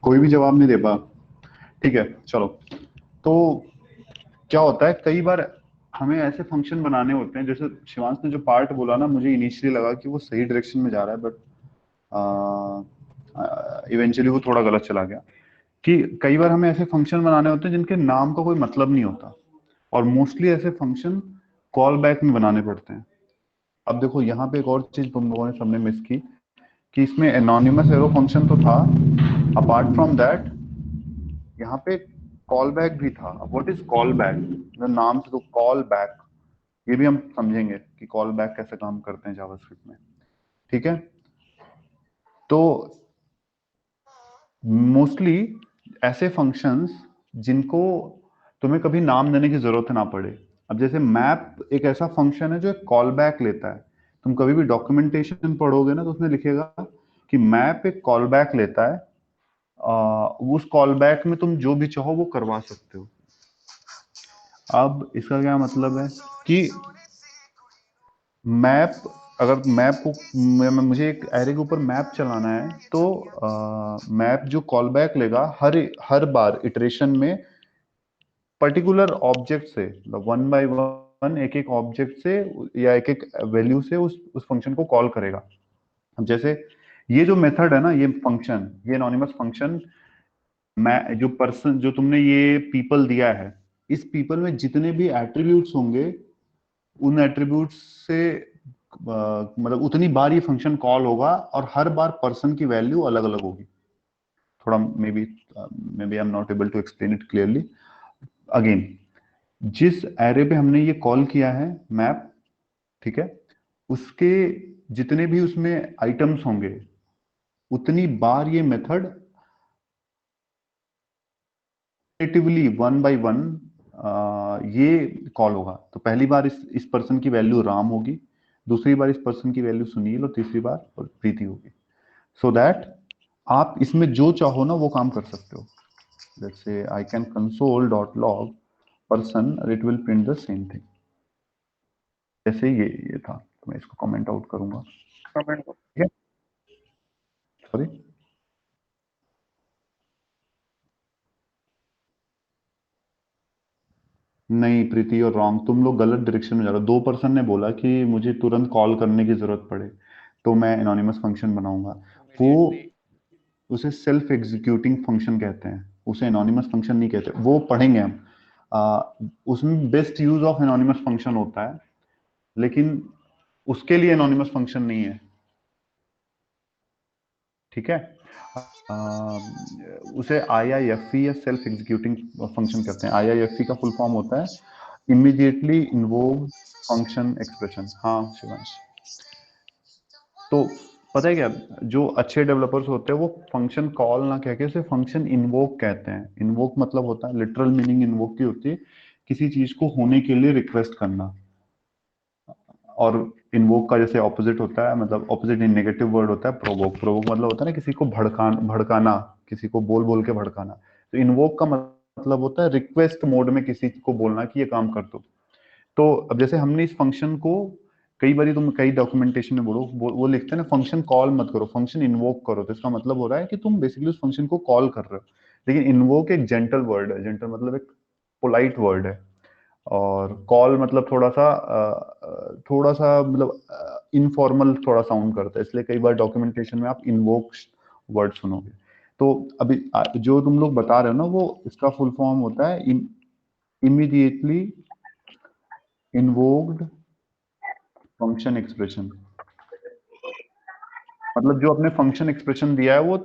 A: कोई भी जवाब नहीं दे पा ठीक है चलो तो क्या होता है कई बार हमें ऐसे फंक्शन बनाने होते हैं जैसे शिवांश ने जो पार्ट बोला ना मुझे इनिशियली लगा कि वो सही डायरेक्शन में जा रहा है बट इवेंचुअली वो थोड़ा गलत चला गया कि कई बार हमें ऐसे फंक्शन बनाने होते हैं जिनके नाम का कोई मतलब नहीं होता और मोस्टली ऐसे फंक्शन कॉल बैक में बनाने पड़ते हैं अब देखो यहाँ पे एक और चीज तुम लोगों ने सबने मिस की कि इसमें एनोनिमस एरो फंक्शन तो था अपार्ट फ्रॉम दैट यहाँ पे कॉल बैक भी था अब व्हाट इज कॉल बैक नाम से तो कॉल बैक ये भी हम समझेंगे कि कॉल बैक कैसे काम करते हैं जावास्क्रिप्ट में ठीक है तो मोस्टली ऐसे फंक्शंस जिनको तुम्हें कभी नाम देने की जरूरत ना पड़े अब जैसे मैप एक ऐसा फंक्शन है जो एक कॉल बैक लेता है तुम कभी भी डॉक्यूमेंटेशन पढ़ोगे ना तो उसमें लिखेगा कि मैप एक कॉल बैक लेता है उस कॉल बैक में तुम जो भी चाहो वो करवा सकते हो अब इसका क्या मतलब है कि मैप अगर मैप को मुझे एक एरे के ऊपर मैप चलाना है तो मैप जो कॉल बैक लेगा हर बार इटरेशन में पर्टिकुलर ऑब्जेक्ट से वन बाय वन एक एक ऑब्जेक्ट से या एक एक वैल्यू से उस फंक्शन को कॉल करेगा अब जैसे ये जो मेथड है ना ये फंक्शन ये एनोनिमस फंक्शन मैं जो पर्सन जो तुमने ये पीपल दिया है इस पीपल में जितने भी एट्रीब्यूट्स होंगे उन एट्रीब्यूट्स से मतलब उतनी बार ये फंक्शन कॉल होगा और हर बार पर्सन की वैल्यू अलग अलग होगी थोड़ा maybe I am not able to explain it clearly again जिस एरे पे हमने ये कॉल किया है मैप ठीक है उसके जितने भी उसमें आइटम्स होंगे उतनी बार ये method relatively one by one ये कॉल होगा। तो पहली बार इस पर्सन की वैल्यू राम होगी, दूसरी बार इस पर्सन की वैल्यू सुनील और तीसरी बार और प्रीति होगी। सो दैट आप इसमें जो चाहो ना वो काम कर सकते हो। Let's say I can console dot log person और it will print the same thing. जैसे ये था, तो मैं इसको कमेंट आउट करूंगा।
E: कमेंट को
A: ठीक है, सॉरी। नहीं प्रीति और रॉन्ग, तुम लोग गलत डायरेक्शन में जा रहे हो। 2 पर्सन ने बोला कि मुझे तुरंत कॉल करने की जरूरत पड़े तो मैं एनोनिमस फंक्शन बनाऊंगा। वो
B: immediately.
A: उसे सेल्फ एग्जीक्यूटिंग फंक्शन कहते हैं, उसे एनोनिमस फंक्शन नहीं कहते। वो पढ़ेंगे हम। उसमें best use of anonymous function होता है, लेकिन उसके लिए एनोनिमस फंक्शन नहीं है। ठीक है, उसे IIFE या सेल्फ एग्जीक्यूटिंग फंक्शन कहते हैं। IIFE का फुल फॉर्म होता है इमीडिएटली इन्वोक फंक्शन एक्सप्रेशन। हाँ शिवांश, तो पता है क्या, जो अच्छे डेवलपर्स होते हैं वो फंक्शन कॉल ना कह के उसे फंक्शन इन्वोक कहते हैं। इन्वोक मतलब होता है, लिटरल मीनिंग इन्वोक की होती है किसी चीज को होने के लिए रिक्वेस्ट करना। और इन्वोक का जैसे ऑपोजिट होता है, मतलब ऑपोजिट इन नेगेटिव वर्ड होता है प्रोवोक। प्रोवोक मतलब होता है ना किसी को भड़काना, किसी को बोल बोल के भड़काना। तो इन्वोक का मतलब होता है रिक्वेस्ट मोड में किसी को बोलना कि ये काम कर दो। तो अब जैसे हमने इस फंक्शन को कई बार, तुम कई डॉक्यूमेंटेशन में बोलो वो लिखते हैं ना फंक्शन कॉल मत करो, फंक्शन इन्वोक करो। तो इसका मतलब हो रहा है कि तुम बेसिकली उस फंक्शन को कॉल कर रहे हो। लेकिन इन्वोक एक जेंटल वर्ड है, जेंटल मतलब एक पोलाइट वर्ड है। और कॉल मतलब थोड़ा सा मतलब इनफॉर्मल थोड़ा साउंड करता है, इसलिए कई बार डॉक्यूमेंटेशन में आप इन्वोक वर्ड सुनोगे। तो अभी जो तुम लोग बता रहे हो ना, वो इसका फुल फॉर्म होता है इमीडिएटली इन्वोक्ड फंक्शन एक्सप्रेशन। मतलब जो अपने फंक्शन एक्सप्रेशन दिया है वो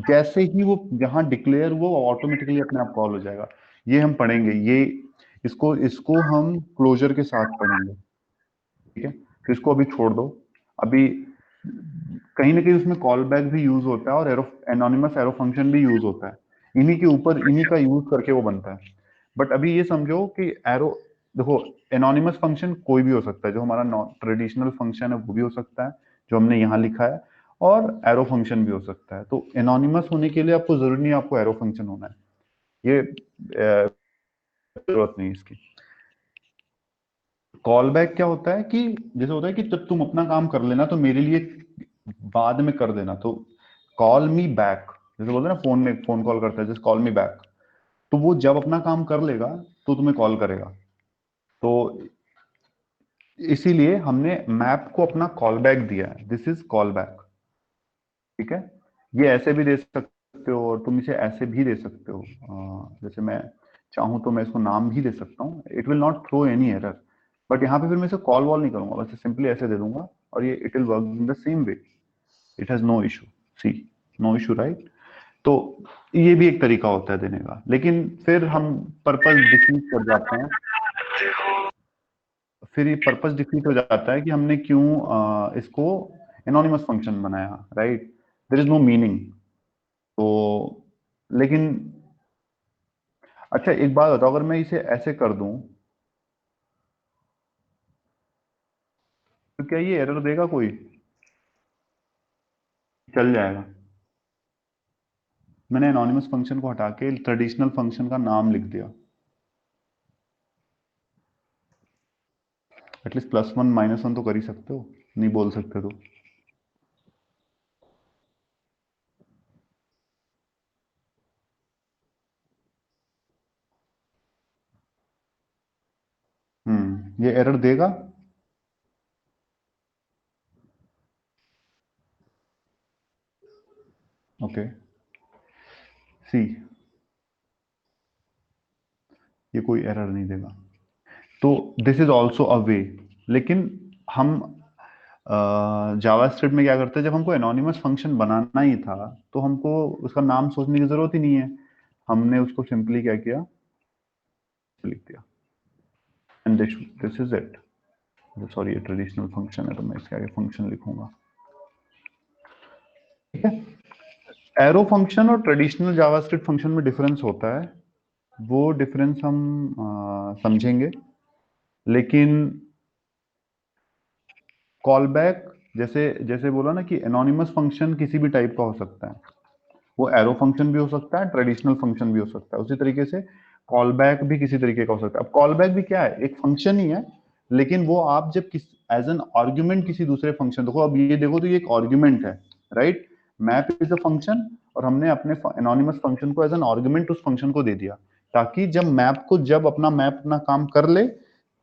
A: जैसे ही वो जहां डिक्लेयर हुआ वो ऑटोमेटिकली अपने आप कॉल हो जाएगा। ये हम पढ़ेंगे, ये इसको इसको हम क्लोजर के साथ पढ़ेंगे। ठीक है, तो इसको अभी छोड़ दो। अभी कहीं ना कहीं उसमें कॉल बैक भी यूज होता है और एरो एनोनिमस एरो फंक्शन भी यूज होता है। इन्हीं के ऊपर इन्हीं का यूज करके वो बनता है। बट अभी ये समझो कि एरो, देखो एनोनिमस फंक्शन कोई भी हो सकता है, जो हमारा ट्रेडिशनल फंक्शन है वो भी हो सकता है जो हमने यहाँ लिखा है, और एरो फंक्शन भी हो सकता है। तो एनोनिमस होने के लिए आपको जरूरी नहीं आपको एरो फंक्शन होना है, ये जरूरत नहीं इसकी। कॉल बैक क्या होता है कि जैसे होता है कि जब तुम अपना काम कर लेना तो मेरे लिए बाद में कर देना। तो कॉल मी बैक, जैसे बोलते हैं ना फोन में फोन कॉल करता है, जैसे कॉल मी बैक, तो वो जब अपना काम कर लेगा तो तुम्हें कॉल करेगा। तो इसीलिए हमने मैप को अपना कॉल बैक दिया है, दिस इज कॉल बैक। ठीक है, ये ऐसे भी दे सकते हो और तुम इसे ऐसे भी दे सकते हो। जैसे मैं चाहूं तो मैं इसको नाम भी दे सकता हूँ, it will not throw any error. But यहाँ पे फिर मैं इसे कॉल वॉल नहीं करूंगा, बस सिंपली ऐसे दे दूंगा और ये it will work in the same way. It has no issue, see, no issue right. तो ये भी एक तरीका होता है देने का, लेकिन फिर हम पर्पस डिफीट कर जाते हैं। फिर ये पर्पस डिफीट हो जाता है कि हमने क्यों इसको एनोनिमस फंक्शन बनाया, right. There is no meaning. तो लेकिन अच्छा एक बात बताओ, अगर मैं इसे ऐसे कर दूं तो क्या ये एरर देगा कोई? चल जाएगा। मैंने एनोनिमस फंक्शन को हटा के ट्रेडिशनल फंक्शन का नाम लिख दिया। एटलीस्ट +1 -1 तो कर ही सकते हो, नहीं बोल सकते तो। ये एरर देगा। ओके, सी, ये कोई एरर नहीं देगा। तो दिस इज ऑल्सो अ वे। लेकिन हम जावास्क्रिप्ट में क्या करते हैं, जब हमको एनोनिमस फंक्शन बनाना ही था तो हमको उसका नाम सोचने की जरूरत ही नहीं है। हमने उसको सिंपली क्या किया, लिख दिया, and this is it. Sorry ये ट्रेडिशनल फंक्शन है तो मैं इसके आगे फंक्शन लिखूंगा। ठीक है, एरो फंक्शन और ट्रेडिशनल जावास्क्रिप्ट फंक्शन में डिफरेंस होता है, वो डिफरेंस हम समझेंगे। लेकिन कॉल बैक जैसे जैसे बोला ना कि एनोनिमस फंक्शन किसी भी टाइप का हो सकता है, वो एरो फंक्शन भी हो सकता है, ट्रेडिशनल फंक्शन भी हो सकता है। उसी तरीके से कॉल बैक भी किसी तरीके का हो सकता है। अब कॉल बैक भी क्या है, एक फंक्शन ही है, लेकिन वो आप जब किस एज एन आर्ग्यूमेंट किसी दूसरे फंक्शन, देखो अब ये देखो तो ये एक आर्ग्यूमेंट है, right. Map is a function और हमने अपने एनोनिमस फंक्शन को एज एन आर्ग्यूमेंट उस फंक्शन को दे दिया, ताकि जब अपना मैप अपना काम कर ले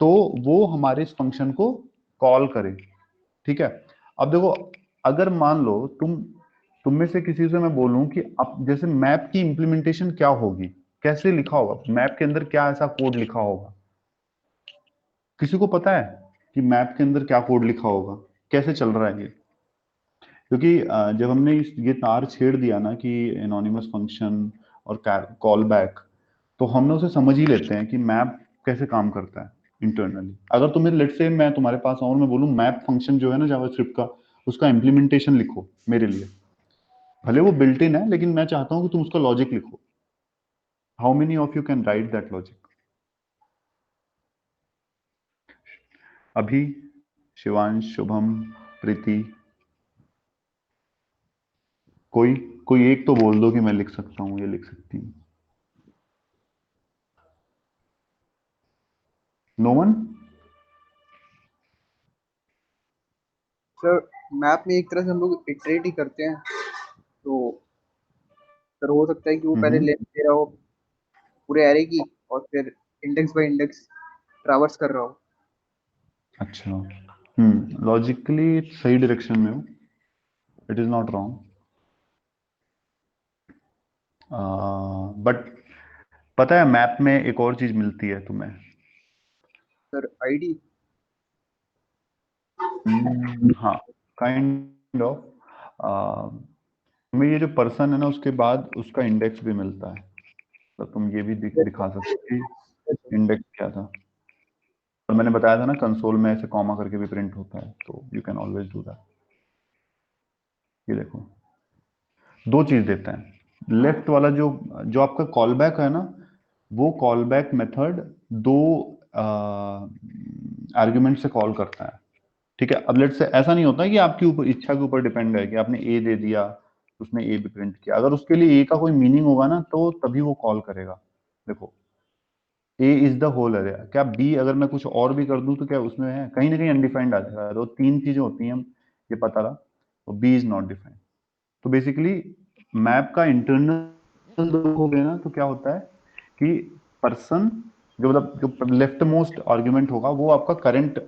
A: तो वो हमारे इस फंक्शन को कॉल करे। ठीक है, अब देखो अगर मान लो तुम में से किसी से मैं बोलूं कि अब जैसे मैप की इंप्लीमेंटेशन क्या होगी, कैसे लिखा होगा, मैप के अंदर क्या ऐसा कोड लिखा होगा, किसी को पता है कि मैप के अंदर क्या कोड लिखा होगा, कैसे चल रहा है ये? क्योंकि जब हमने ये तार छेड़ दिया ना कि एनोनिमस फंक्शन और कॉल बैक, तो हमने उसे समझ ही लेते हैं कि मैप कैसे काम करता है इंटरनली। अगर तुम्हें लेट से मैं तुम्हारे पास आऊं और मैं बोलूं मैप फंक्शन जो है ना जावास्क्रिप्ट का, उसका इम्प्लीमेंटेशन लिखो मेरे लिए, भले वो बिल्ट इन है लेकिन मैं चाहता हूं कि तुम उसका लॉजिक लिखो। How many of you can write that logic? अभी, शिवांश, शुभम, प्रीति, कोई कोई एक तो बोल दो कि मैं लिख सकता हूँ, ये लिख सकती हूँ। No one?
E: सर मैप में एक तरह से हम लोग इटरेट ही करते हैं, तो सर हो सकता है कि वो पहले लेंथ दे रहा हो पूरे एरे की और फिर इंडेक्स बाय इंडेक्स ट्रैवर्स कर रहा हो।
A: अच्छा, लॉजिकली सही डायरेक्शन में हो, it is not wrong, but पता है मैप में एक और चीज मिलती है तुम्हें।
E: Sir ID.
A: हाँ, काइंड ऑफ, तुम्हें ये जो पर्सन है ना उसके बाद उसका इंडेक्स भी मिलता है, तो तुम ये भी दिखा सकते हो कि इंडेक्स क्या था। और मैंने बताया था ना कंसोल में ऐसे कॉमा करके भी प्रिंट होता है, तो you can always do that. ये देखो, दो चीज देता है। लेफ्ट वाला जो जो आपका कॉल बैक है ना, वो कॉल बैक मेथड दो आर्ग्यूमेंट से कॉल करता है। ठीक है, अब लेट से ऐसा नहीं होता कि आपकी ऊपर इच्छा के ऊपर डिपेंड है कि आपने ए दे दिया, उसने ए भी प्रिंट किया। अगर उसके लिए ए का कोई मीनिंग होगा ना तो तभी वो कॉल करेगा। देखो, ए इज द होल एरिया, क्या बी अगर मैं कुछ और भी कर दूं तो क्या उसमें है, कहीं ना कहीं अनडिफाइंड आ जाएगा। तो तीन चीजें होती हैं, ये पता रहा, तो बी इज नॉट डिफाइंड। तो बेसिकली मैप का इंटरनल देखोगे ना तो क्या होता है कि पर्सन, जो मतलब जो लेफ्ट मोस्ट आर्ग्यूमेंट होगा वो आपका करंट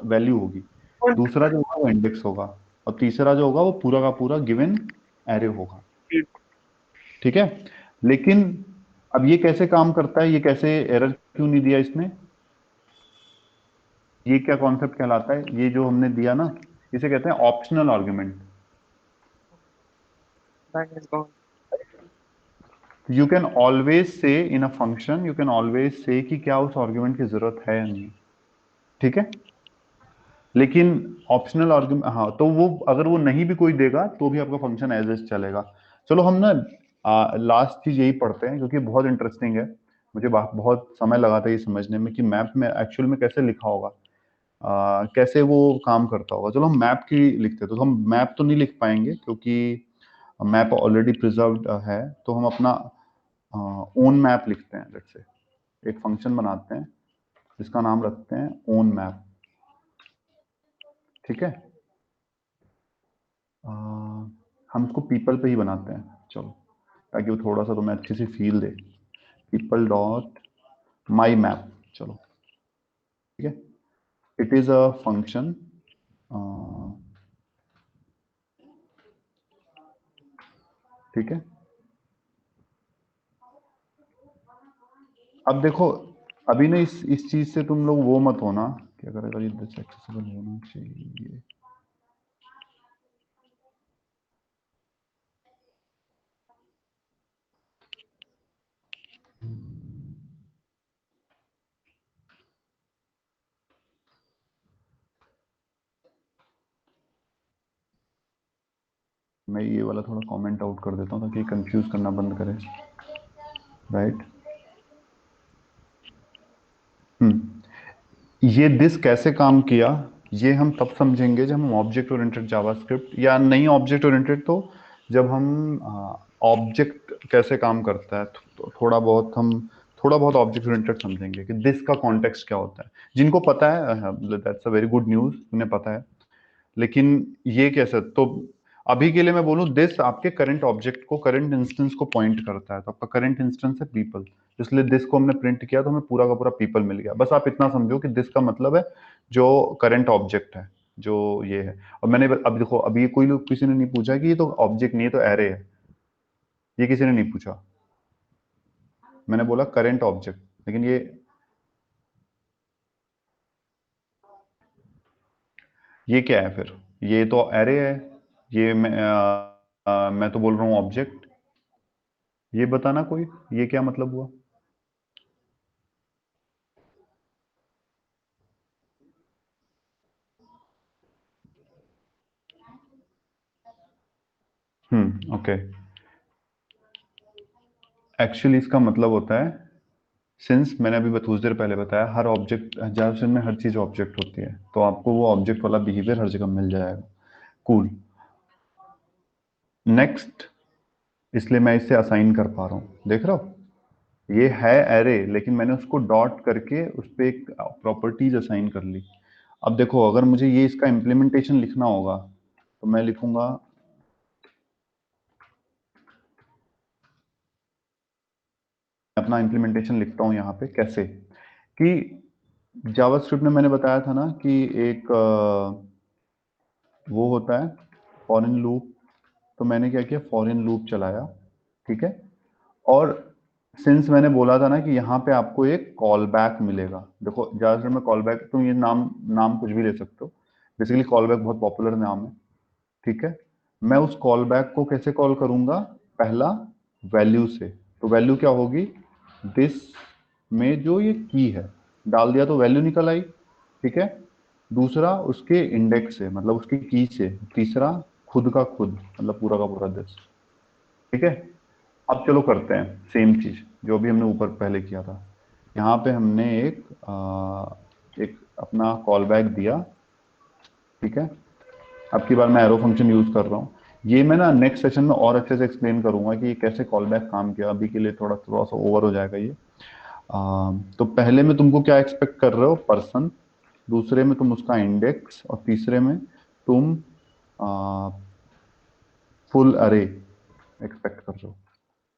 A: वैल्यू होगी, दूसरा जो होगा वो इंडेक्स होगा, और तीसरा जो होगा वो पूरा का पूरा गिवन एरे होगा। ठीक है, लेकिन अब ये कैसे काम करता है, ये कैसे एरर क्यों नहीं दिया इसने, ये क्या कॉन्सेप्ट कहलाता है, ये जो हमने दिया ना, इसे कहते हैं optional argument. You can always say in a function, you can always say कि क्या उस आर्ग्यूमेंट की जरूरत है या नहीं। ठीक है, लेकिन ऑप्शनल आर्ग्यूमेंट, हाँ, तो वो अगर वो नहीं भी कोई देगा तो भी आपका फंक्शन एज एज चलेगा। चलो हम ना लास्ट चीज यही पढ़ते हैं क्योंकि बहुत इंटरेस्टिंग है। मुझे बहुत समय लगा था ये समझने में कि मैप में एक्चुअल में कैसे लिखा होगा, कैसे वो काम करता होगा। चलो हम मैप की लिखते हैं, तो हम मैप तो नहीं लिख पाएंगे क्योंकि मैप ऑलरेडी प्रिजर्व्ड है, तो हम अपना ओन मैप लिखते हैं। लेट्स से एक फंक्शन बनाते हैं जिसका नाम रखते हैं ओन मैप। ठीक है, हम उसको पीपल पे ही बनाते हैं, चलो, ताकि वो थोड़ा सा तुम्हें अच्छी सी फील दे। पीपल डॉट माई मैप, चलो, ठीक है। इट इज अ फंक्शन, ठीक है। अब देखो, अभी ना इस चीज से तुम लोग वो मत होना कि अगर ये एक्सेसिबल होना चाहिए। मैं ये वाला थोड़ा कमेंट आउट कर देता हूँ ताकि कंफ्यूज करना बंद करें, राइट। ये दिस कैसे काम किया ये हम तब समझेंगे जब हम ऑब्जेक्ट ओरिएंटेड जावास्क्रिप्ट, या नहीं ऑब्जेक्ट ओरिएंटेड तो जब हम ऑब्जेक्ट कैसे काम करता है तो थोड़ा बहुत ऑब्जेक्ट ओरिएंटेड समझेंगे कि दिस का कॉन्टेक्स्ट क्या होता है। जिनको पता है that's a very good news, उन्हें पता है। लेकिन ये कैसे, तो अभी के लिए मैं बोलूं दिस आपके करंट ऑब्जेक्ट को, करंट इंस्टेंस को पॉइंट करता है। तो आपका करंट इंस्टेंस है पीपल, इसलिए दिस को हमने प्रिंट किया तो हमें पूरा का पूरा पीपल मिल गया। बस आप इतना समझो कि दिस का मतलब है जो करंट ऑब्जेक्ट है, जो ये है। और मैंने अब देखो, अभी कोई लोग, किसी ने नहीं पूछा कि ये तो ऑब्जेक्ट नहीं है तो एरे है, ये किसी ने नहीं पूछा। मैंने बोला करंट ऑब्जेक्ट, लेकिन ये क्या है फिर? ये तो एरे है, ये मैं तो बोल रहा हूँ ऑब्जेक्ट। ये बताना कोई, ये क्या मतलब हुआ? ओके। एक्चुअली इसका मतलब होता है, सिंस मैंने अभी कुछ देर पहले बताया हर ऑब्जेक्ट, जावास्क्रिप्ट में हर चीज ऑब्जेक्ट होती है, तो आपको वो ऑब्जेक्ट वाला बिहेवियर हर जगह मिल जाएगा। कूल। नेक्स्ट, इसलिए मैं इसे असाइन कर पा रहा हूँ, देख रहा हो? ये है एरे, लेकिन मैंने उसको डॉट करके उस पर एक प्रॉपर्टीज असाइन कर ली। अब देखो, अगर मुझे ये इसका इम्प्लीमेंटेशन लिखना होगा तो मैं लिखूंगा, अपना इम्प्लीमेंटेशन लिखता हूं यहाँ पे कैसे, कि जावास्क्रिप्ट में मैंने बताया था ना कि एक वो होता है फॉरेन लूप। तो मैंने क्या किया, फॉरेन लूप चलाया, ठीक है। और सिंस मैंने बोला था ना कि यहाँ पे आपको एक कॉल बैक मिलेगा, देखो जावास्क्रिप्ट में कॉल बैक, तुम ये नाम नाम कुछ भी ले सकते हो, बेसिकली कॉल बैक बहुत पॉपुलर नाम है, ठीक है। मैं उस कॉल बैक को कैसे कॉल करूंगा? पहला, वैल्यू से। तो वैल्यू क्या होगी? दिस में जो ये की है डाल दिया तो वैल्यू निकल आई, ठीक है। दूसरा, उसके इंडेक्स से, मतलब उसकी की से। तीसरा, खुद का खुद, मतलब पूरा का पूरा दिस, ठीक है। अब चलो करते हैं सेम चीज जो भी हमने ऊपर पहले किया था। यहाँ पे हमने एक अपना कॉल बैक दिया, ठीक है। अब की बार मैं एरो फंक्शन यूज कर रहा हूँ। ये मैं ना नेक्स्ट सेशन में और अच्छे से एक्सप्लेन करूंगा कि ये कैसे कॉल बैक काम किया। अभी के लिए थोड़ा थोड़ा सा ओवर हो जाएगा ये। तो पहले में तुमको क्या एक्सपेक्ट कर रहे हो? पर्सन। दूसरे में तुम उसका इंडेक्स, और तीसरे में तुम फुल अरे एक्सपेक्ट कर रहे हो,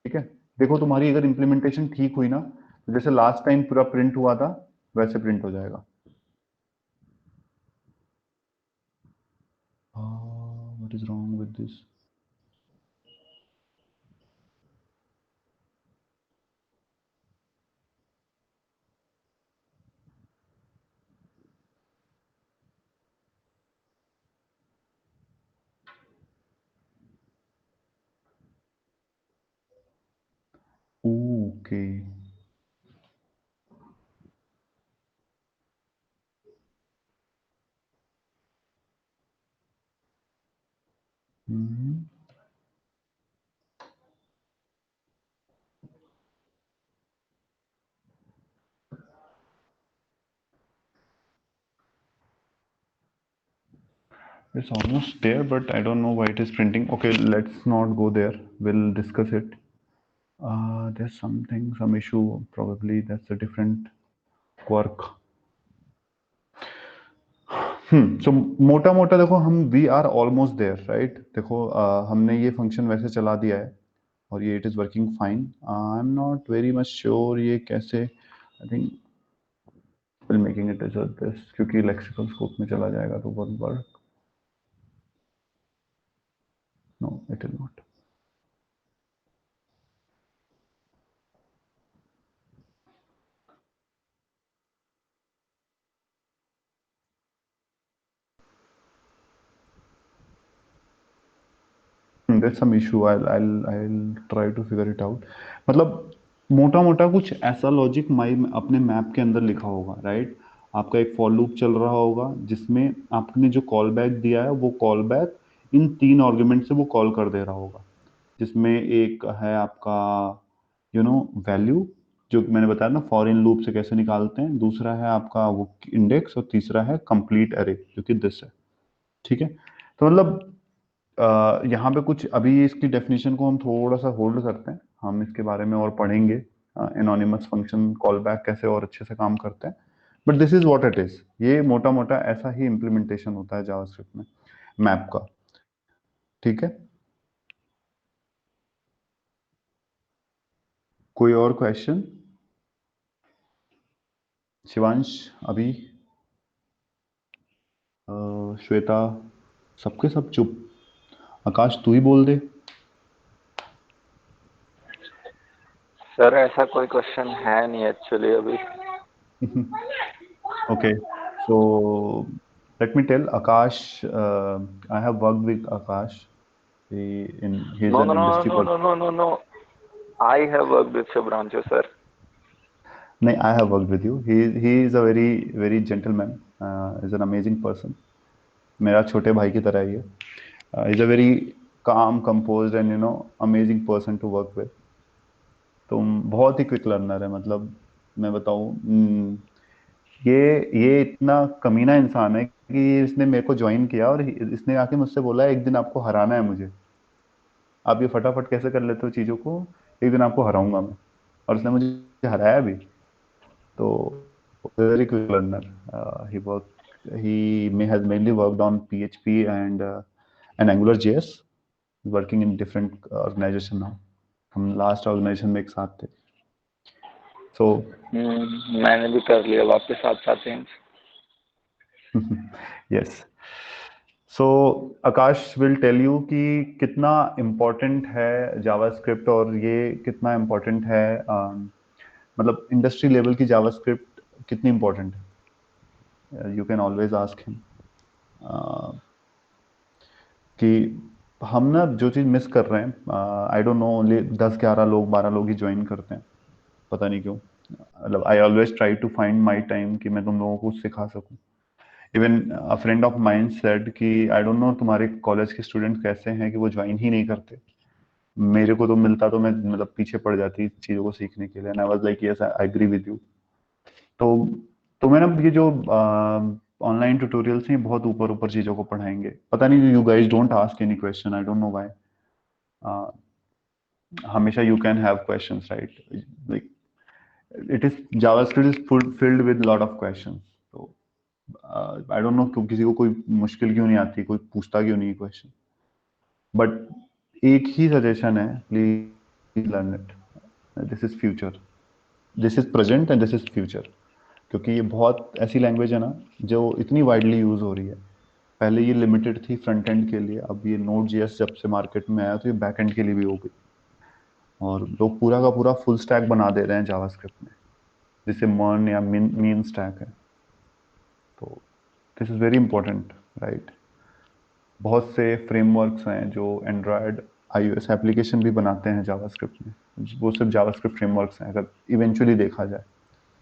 A: ठीक है। देखो तुम्हारी अगर इम्प्लीमेंटेशन ठीक हुई ना, तो जैसे लास्ट टाइम पूरा प्रिंट हुआ था वैसे प्रिंट हो जाएगा। What is wrong with this? Okay. It's almost there, but I don't know why it is printing. Okay, let's not go there. We'll discuss it. There's something, some issue. Probably that's a different quirk. So मोटा मोटा देखो, हम we are almost there, right. देखो हमने ये function वैसे चला दिया है और ये it is working fine. I am not very much sure ये कैसे, I think will making it as this, क्योंकि लेक्सिकल स्कोप में चला जाएगा तो won't work. No, it is not. There's some issue. I'll try to figure it out. मतलब मोटा मोटा कुछ ऐसा लॉजिक माई अपने मैप के अंदर लिखा होगा, राइट। आपका एक फॉर लूप चल रहा होगा जिसमें आपने जो कॉल बैक दिया है वो कॉल बैक इन 3 आर्गुमेंट से वो कॉल कर दे रहा होगा, जिसमें एक है आपका वैल्यू, जो मैंने बताया ना फॉर इन लूप से कैसे निकालते हैं, दूसरा है आपका वो इंडेक्स, और तीसरा है कंप्लीट अरे जो कि दिस है। ठीक है, तो मतलब यहाँ पे कुछ अभी इसकी डेफिनेशन को हम थोड़ा सा होल्ड करते हैं, हम इसके बारे में और पढ़ेंगे, एनोनिमस फंक्शन कॉल बैक कैसे और अच्छे से काम करते हैं, but this is what it is. ये मोटा मोटा ऐसा ही इम्प्लीमेंटेशन होता है जावास्क्रिप्ट में मैप का। ठीक है, कोई और क्वेश्चन? शिवांश, अभी, श्वेता, सबके सब चुप। आकाश तू ही बोल दे।
C: सर ऐसा कोई क्वेश्चन है नहीं एक्चुअली अभी।
A: Okay, so let me tell Akash. I have worked with Akash. He's
C: no
A: an
C: no no
A: industry
C: no
A: person.
C: No no no no, I have worked with Shubhranshu sir.
A: No, I have worked with you. He is a very gentleman. Is an amazing person. मेरा छोटे भाई की तरह ही है. He's a very calm, composed and amazing person to work with. तुम बहुत ही quick learner है, मतलब मैं बताऊं, ये इतना कमीना इंसान है कि इसने मेरे को ज्वाइन किया और इसने आके मुझसे बोला एक दिन आपको हराना है मुझे, आप ये फटाफट कैसे कर लेते हो चीजों को, एक दिन आपको हराऊंगा मैं, और उसने मुझे हराया भी। तो very quick learner, he may has mainly worked on PHP and AngularJS, working in different organization now. हम लास्ट ऑर्गेनाइजेशन में एक साथ थे। सो
C: मैंने भी कर लिया वापस साथ साथ change.
A: Yes, so Akash will tell you कि कितना इम्पोर्टेंट है जावास्क्रिप्ट, और ये कितना इम्पोर्टेंट है, मतलब इंडस्ट्री लेवल की जावास्क्रिप्ट कितनी इम्पोर्टेंट है। You can always ask him कि हम ना जो चीज़ मिस कर रहे हैं, आई डोंट नो, ओनली 10-11 लोग 12 लोग ही ज्वाइन करते हैं, पता नहीं क्यों। मतलब I always try to find my time कि मैं तुम लोगों को सिखा सकूं। Even a friend of mine said कि आई डोंट नो तुम्हारे कॉलेज के स्टूडेंट कैसे हैं कि वो ज्वाइन ही नहीं करते, मेरे को तो मिलता तो मैं मतलब पीछे पड़ जाती चीज़ों को सीखने के लिए, and I was like yes I agree with you. तो मैं ना ये जो ऑनलाइन ट्यूटोरियल्स हैं बहुत ऊपर ऊपर चीज़ों को पढ़ाएंगे, पता नहीं you guys don't ask any question, I don't know why. हमेशा you can have questions right, like it is JavaScript is filled with lot of questions, तो आई डोंट नो क्यों किसी को कोई मुश्किल क्यों नहीं आती, कोई पूछता क्यों नहीं क्वेश्चन, बट एक ही सजेशन है, please learn it. This is future, this is present and this is future, क्योंकि ये बहुत ऐसी लैंग्वेज है ना जो इतनी वाइडली यूज हो रही है। पहले ये लिमिटेड थी फ्रंट एंड के लिए, अब ये Node.js जब से मार्केट में आया तो ये बैक एंड के लिए भी हो गई, और लोग पूरा का पूरा फुल स्टैक बना दे रहे हैं जावास्क्रिप्ट में, जिसे मर्न या मीन स्टैक है। तो this is very important right. बहुत से फ्रेमवर्क्स हैं जो एंड्रॉयड iOS एप्लीकेशन भी बनाते हैं जावास्क्रिप्ट में, वो सिर्फ जावास्क्रिप्ट फ्रेमवर्क्स हैं अगर इवेंचुअली देखा जाए,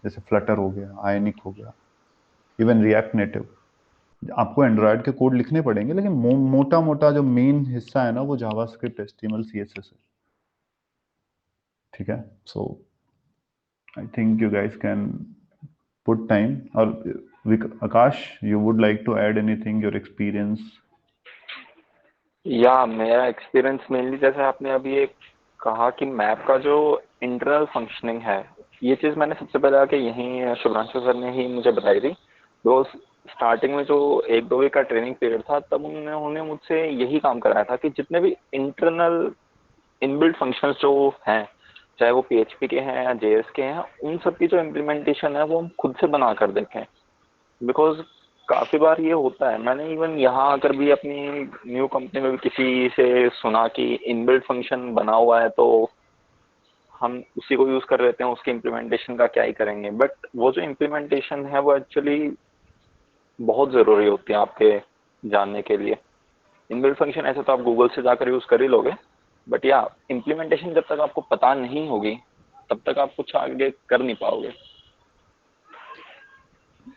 A: जैसे फ्लटर हो गया, आयनिक हो गया, इवन रिएक्ट नेटिव। आपको एंड्रॉयड के कोड लिखने पड़ेंगे, लेकिन मोटा मोटा जो मेन हिस्सा है ना वो जावास्क्रिप्ट, HTML, CSS है। ठीक है, so I think you guys can put time. और Aakash, you would like to add anything, your experience?
C: या मेरा एक्सपीरियंस मेनली जैसे आपने अभी एक कहा कि मैप का जो इंटरनल फंक्शनिंग है, ये चीज़ मैंने सबसे पहले आके यहीं शुभ्रांशु सर ने ही मुझे बताई थी। तो स्टार्टिंग में जो 1-2 वीक का ट्रेनिंग पीरियड था तब उन्होंने मुझसे यही काम कराया था कि जितने भी इंटरनल इनबिल्ट फंक्शंस जो हैं, चाहे वो PHP के हैं या JS के हैं, उन सब की जो इम्प्लीमेंटेशन है वो हम खुद से बना कर देखें। बिकॉज काफी बार ये होता है, मैंने इवन यहाँ आकर भी अपनी न्यू कंपनी में भी किसी से सुना कि इनबिल्ट फंक्शन बना हुआ है तो हम उसी को यूज कर लेते हैं, उसके इम्प्लीमेंटेशन का क्या ही करेंगे। बट वो जो इम्प्लीमेंटेशन है वो एक्चुअली बहुत जरूरी होती है आपके जानने के लिए। इनबिल्ट फंक्शन ऐसे तो आप गूगल से जाकर यूज कर ही लोगे, बट या इम्प्लीमेंटेशन जब तक आपको पता नहीं होगी तब तक आप कुछ आगे कर नहीं पाओगे।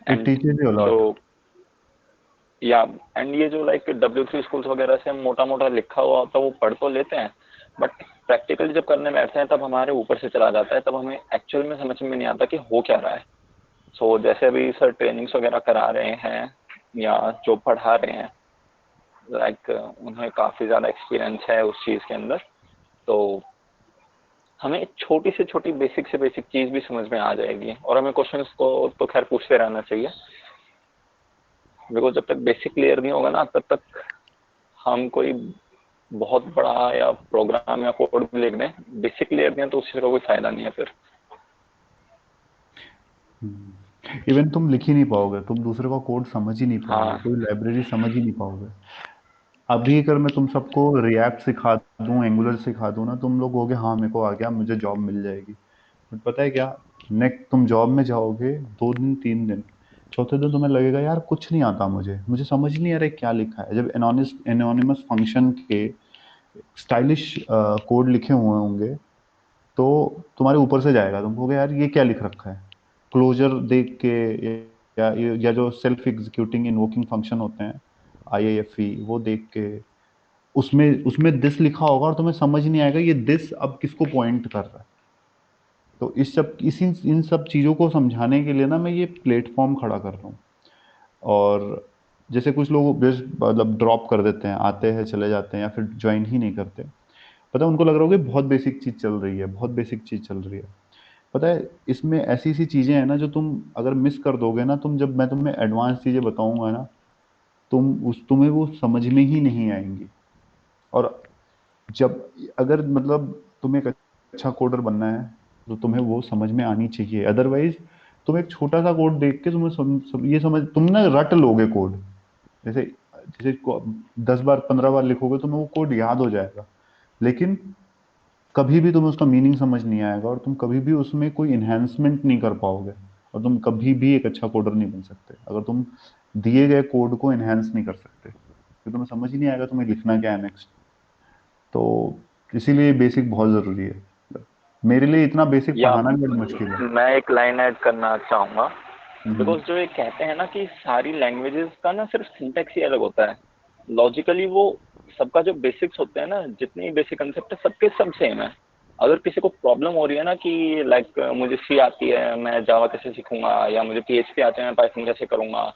A: It teaches you a lot.
C: So या एंड ये जो लाइक W3 स्कूल्स वगैरह से मोटा मोटा लिखा हुआ होता है वो पढ़ तो लेते हैं, बट प्रैक्टिकली जब करने बैठते हैं तब हमारे ऊपर से चला जाता है, तब हमें एक्चुअल में समझ में नहीं आता कि हो क्या रहा है। सो जैसे अभी सर ट्रेनिंग्स वगैरह करा रहे हैं या जो पढ़ा रहे हैं, लाइक उन्हें काफ़ी ज़्यादा एक्सपीरियंस है उस चीज़ के अंदर, तो हमें छोटी से छोटी बेसिक से बेसिक चीज़ भी समझ में आ जाएगी, और हमें क्वेश्चंस को तो खैर पूछते रहना चाहिए, बिकॉज जब तक बेसिक क्लियर नहीं होगा ना तब तक हम कोई बहुत बड़ा या प्रोग्राम या कोड भी लिख दें, बेसिक क्लियर नहीं है तो उससे कोई फायदा नहीं है फिर।
A: इवन तुम लिख ही नहीं पाओगे, तुम दूसरे का कोड समझ ही नहीं पाओगे,
C: हाँ
A: कोई लाइब्रेरी समझ ही नहीं पाओगे। अभी अगर मैं तुम सबको रिएक्ट सिखा दूं, एंगुलर सिखा दूं ना, तुम लोग कहोगे हाँ मेरे को आ गया, मुझे जॉब मिल जाएगी। बट पता है क्या, नेक्स्ट तुम जॉब में जाओगे 2 दिन 3 दिन, चौथे दिन तुम्हें लगेगा यार कुछ नहीं आता, मुझे समझ नहीं आ रहा है क्या लिखा है। जब एनोनिमस फंक्शन के स्टाइलिश कोड लिखे हुए होंगे तो तुम्हारे ऊपर से जाएगा, तुम कहोगे यार ये क्या लिख रखा है। क्लोजर देख के या जो सेल्फ एग्जीक्यूटिंग इन्वोकिंग फंक्शन होते हैं IIFE, वो देख के उसमें उसमें दिस लिखा होगा और तुम्हें समझ नहीं आएगा ये दिस अब किसको पॉइंट कर रहा है। तो इसी इन सब चीज़ों को समझाने के लिए ना मैं ये प्लेटफॉर्म खड़ा कर रहा हूँ। और जैसे कुछ लोग मतलब ड्रॉप कर देते हैं, आते हैं चले जाते हैं या फिर ज्वाइन ही नहीं करते, पता है उनको लग रहा होगा बहुत बेसिक चीज़ चल रही है, बहुत बेसिक चीज़ चल रही है। पता है इसमें ऐसी सी चीज़ें हैं ना जो तुम अगर मिस कर दोगे ना, तुम जब मैं तुम्हें एडवांस चीज़ें बताऊंगा ना, तुम्हें वो समझ में ही नहीं आएंगी। और जब अगर मतलब तुम्हें एक अच्छा कोडर बनना है तो तुम्हें वो समझ में आनी चाहिए, अदरवाइज तुम एक छोटा सा कोड देख के तुम्हें ये समझ तुम ना रट लोगे कोड। जैसे जैसे 10 बार 15 बार लिखोगे तुम्हें वो कोड याद हो जाएगा, लेकिन कभी भी तुम्हें उसका मीनिंग समझ नहीं आएगा और तुम कभी भी उसमें कोई इन्हेंसमेंट नहीं कर पाओगे, और तुम कभी भी एक अच्छा कोडर नहीं बन सकते अगर तुम दिए गए कोड को इन्हेंस नहीं कर सकते, तो तुम्हें समझ ही नहीं आएगा तुम्हें लिखना क्या है नेक्स्ट। तो इसीलिए बेसिक बहुत जरूरी है। मेरे लिए इतना बेसिक
C: या
A: पढ़ाना भी बड़ी मुश्किल है।
C: मैं एक लाइन ऐड करना चाहूँगा,
A: हम्म।
C: बिकॉज जो ये कहते हैं ना कि सारी लैंग्वेजेस का ना सिर्फ सिंटैक्स ही अलग होता है, लॉजिकली वो सबका जो बेसिक्स होते हैं ना, जितने बेसिक कंसेप्ट है सबके सब सेम है। अगर किसी को प्रॉब्लम हो रही है ना कि लाइक मुझे सी आती है मैं जावा कैसे सीखूंगा, या मुझे PHP आते हैं मैं पाइथन कैसे करूंगा,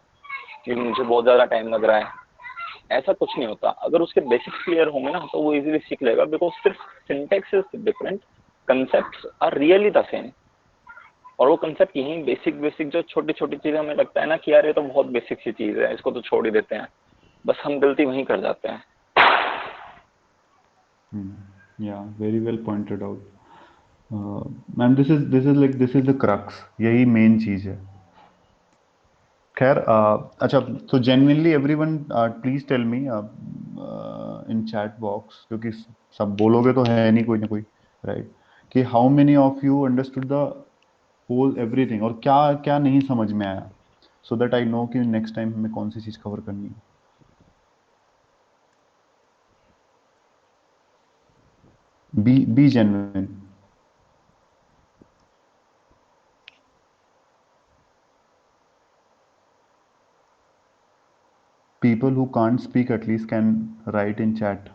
C: कि मुझे बहुत ज़्यादा टाइम लग रहा है, ऐसा कुछ नहीं होता। अगर उसके बेसिक्स क्लियर होंगे ना तो वो इजीली सीख लेगा, बिकॉज सिर्फ syntax is different, concept are really the same. और वो कंसेप्ट यही बेसिक बेसिक जो छोटी छोटी चीजें हमें लगता है ना कि यार ये तो बहुत बेसिक सी चीज है, इसको तो छोड़ ही देते हैं, बस हम गलती वहीं कर जाते हैं।
A: या very well pointed out ma'am, this is the crux, यही मेन चीज है। खैर अच्छा, तो genuinely everyone please tell me in chat box, क्योंकि सब बोलोगे तो है नहीं कोई ना कोई, राइट, कि how many of you understood the whole everything, और क्या क्या नहीं समझ में आया, सो दैट आई नो कि नेक्स्ट टाइम हमें कौन सी चीज कवर करनी है। Be genuine. People who can't speak at least can write in chat.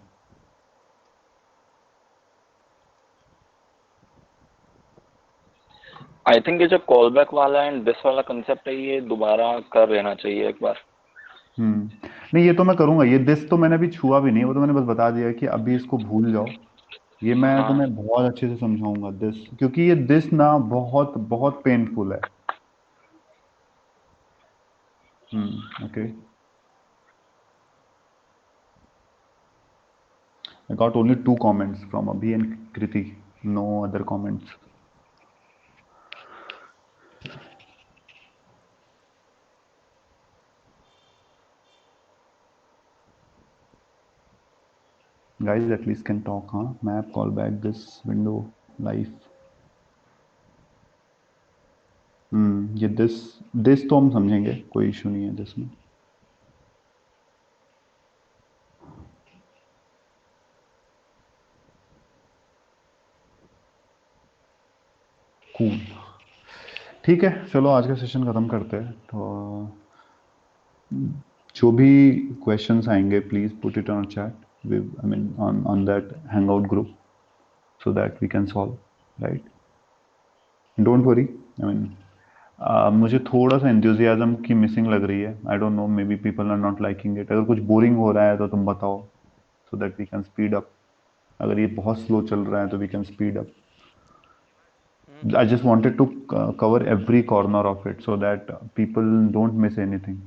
C: I think ये जो कॉल बैक वाला एंड दिस वाला कंसेप्ट है ये दोबारा कर लेना चाहिए एक बार।
A: नहीं ये तो मैं करूंगा, ये दिस तो मैंने अभी छुआ भी नहीं, वो तो मैंने बस बता दिया कि अभी इसको भूल जाओ। ये मैं
C: हाँ
A: तुम्हें बहुत अच्छे से समझाऊंगा दिस, क्योंकि ये दिस ना बहुत बहुत पेनफुल है। Okay, I got only 2 comments from Abhi and Kriti, no other comments. Guys at least can talk, huh? Map call back this window live. ये दिस तो हम समझेंगे, कोई इशू नहीं है दिस में। कूल, ठीक है, चलो आज का सेशन खत्म करते हैं। तो जो भी क्वेश्चंस आएंगे please put it on chat, I mean on that hangout group, so that we can solve, right? Don't worry, I mean मुझे थोड़ा सा enthusiasm की मिसिंग लग रही है, I don't know, maybe people are not liking it. अगर कुछ boring हो रहा है तो तुम बताओ, so that we can speed up. अगर ये बहुत स्लो चल रहा है तो we can speed up. I just wanted to cover every corner of it so that people don't miss anything.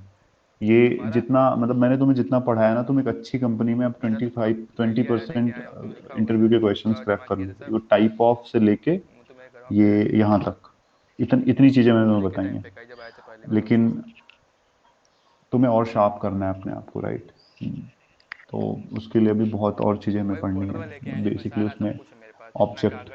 A: ये जितना मतलब मैंने तुम्हें जितना पढ़ाया ना, तुम एक अच्छी कंपनी में अब 20% इंटरव्यू के क्वेश्चंस क्रैक कर लो, वो टाइप ऑफ से लेके ये यहाँ तक इतनी चीजें मैंने तुम्हें बताई हैं, लेकिन तुम्हें और शार्प करना है अपने आप को, राइट? तो उसके लिए भी बहुत और चीजें हमें पढ़नी है, बेसिकली उसमें ऑब्जेक्ट।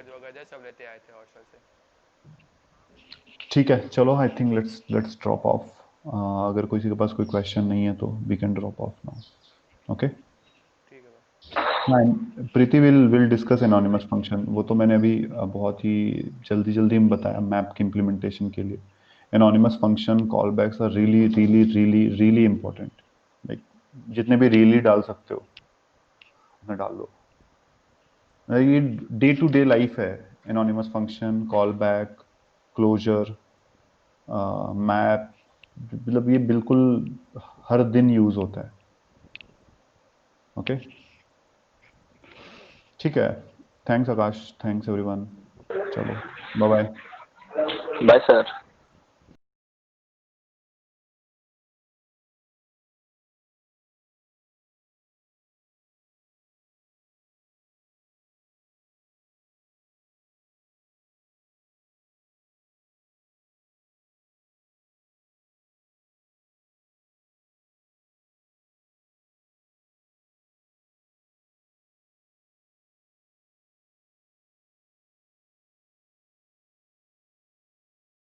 A: ठीक है, चलो, I think let's drop off. अगर किसी के पास कोई क्वेश्चन नहीं है तो we can drop off now. Okay, Preeti will discuss anonymous function. वो तो मैंने अभी बहुत ही जल्दी में बताया मैप की इम्प्लीमेंटेशन के लिए। Anonymous function callbacks are really really really really important. Like जितने भी रियली डाल सकते हो उसमें डाल दो। ये डे टू डे लाइफ है, anonymous function, call back, closure, map, मतलब ये बिल्कुल हर दिन यूज होता है। ओके, ठीक है, थैंक्स आकाश, थैंक्स एवरीवन, चलो बाय बाय।
C: Bye sir.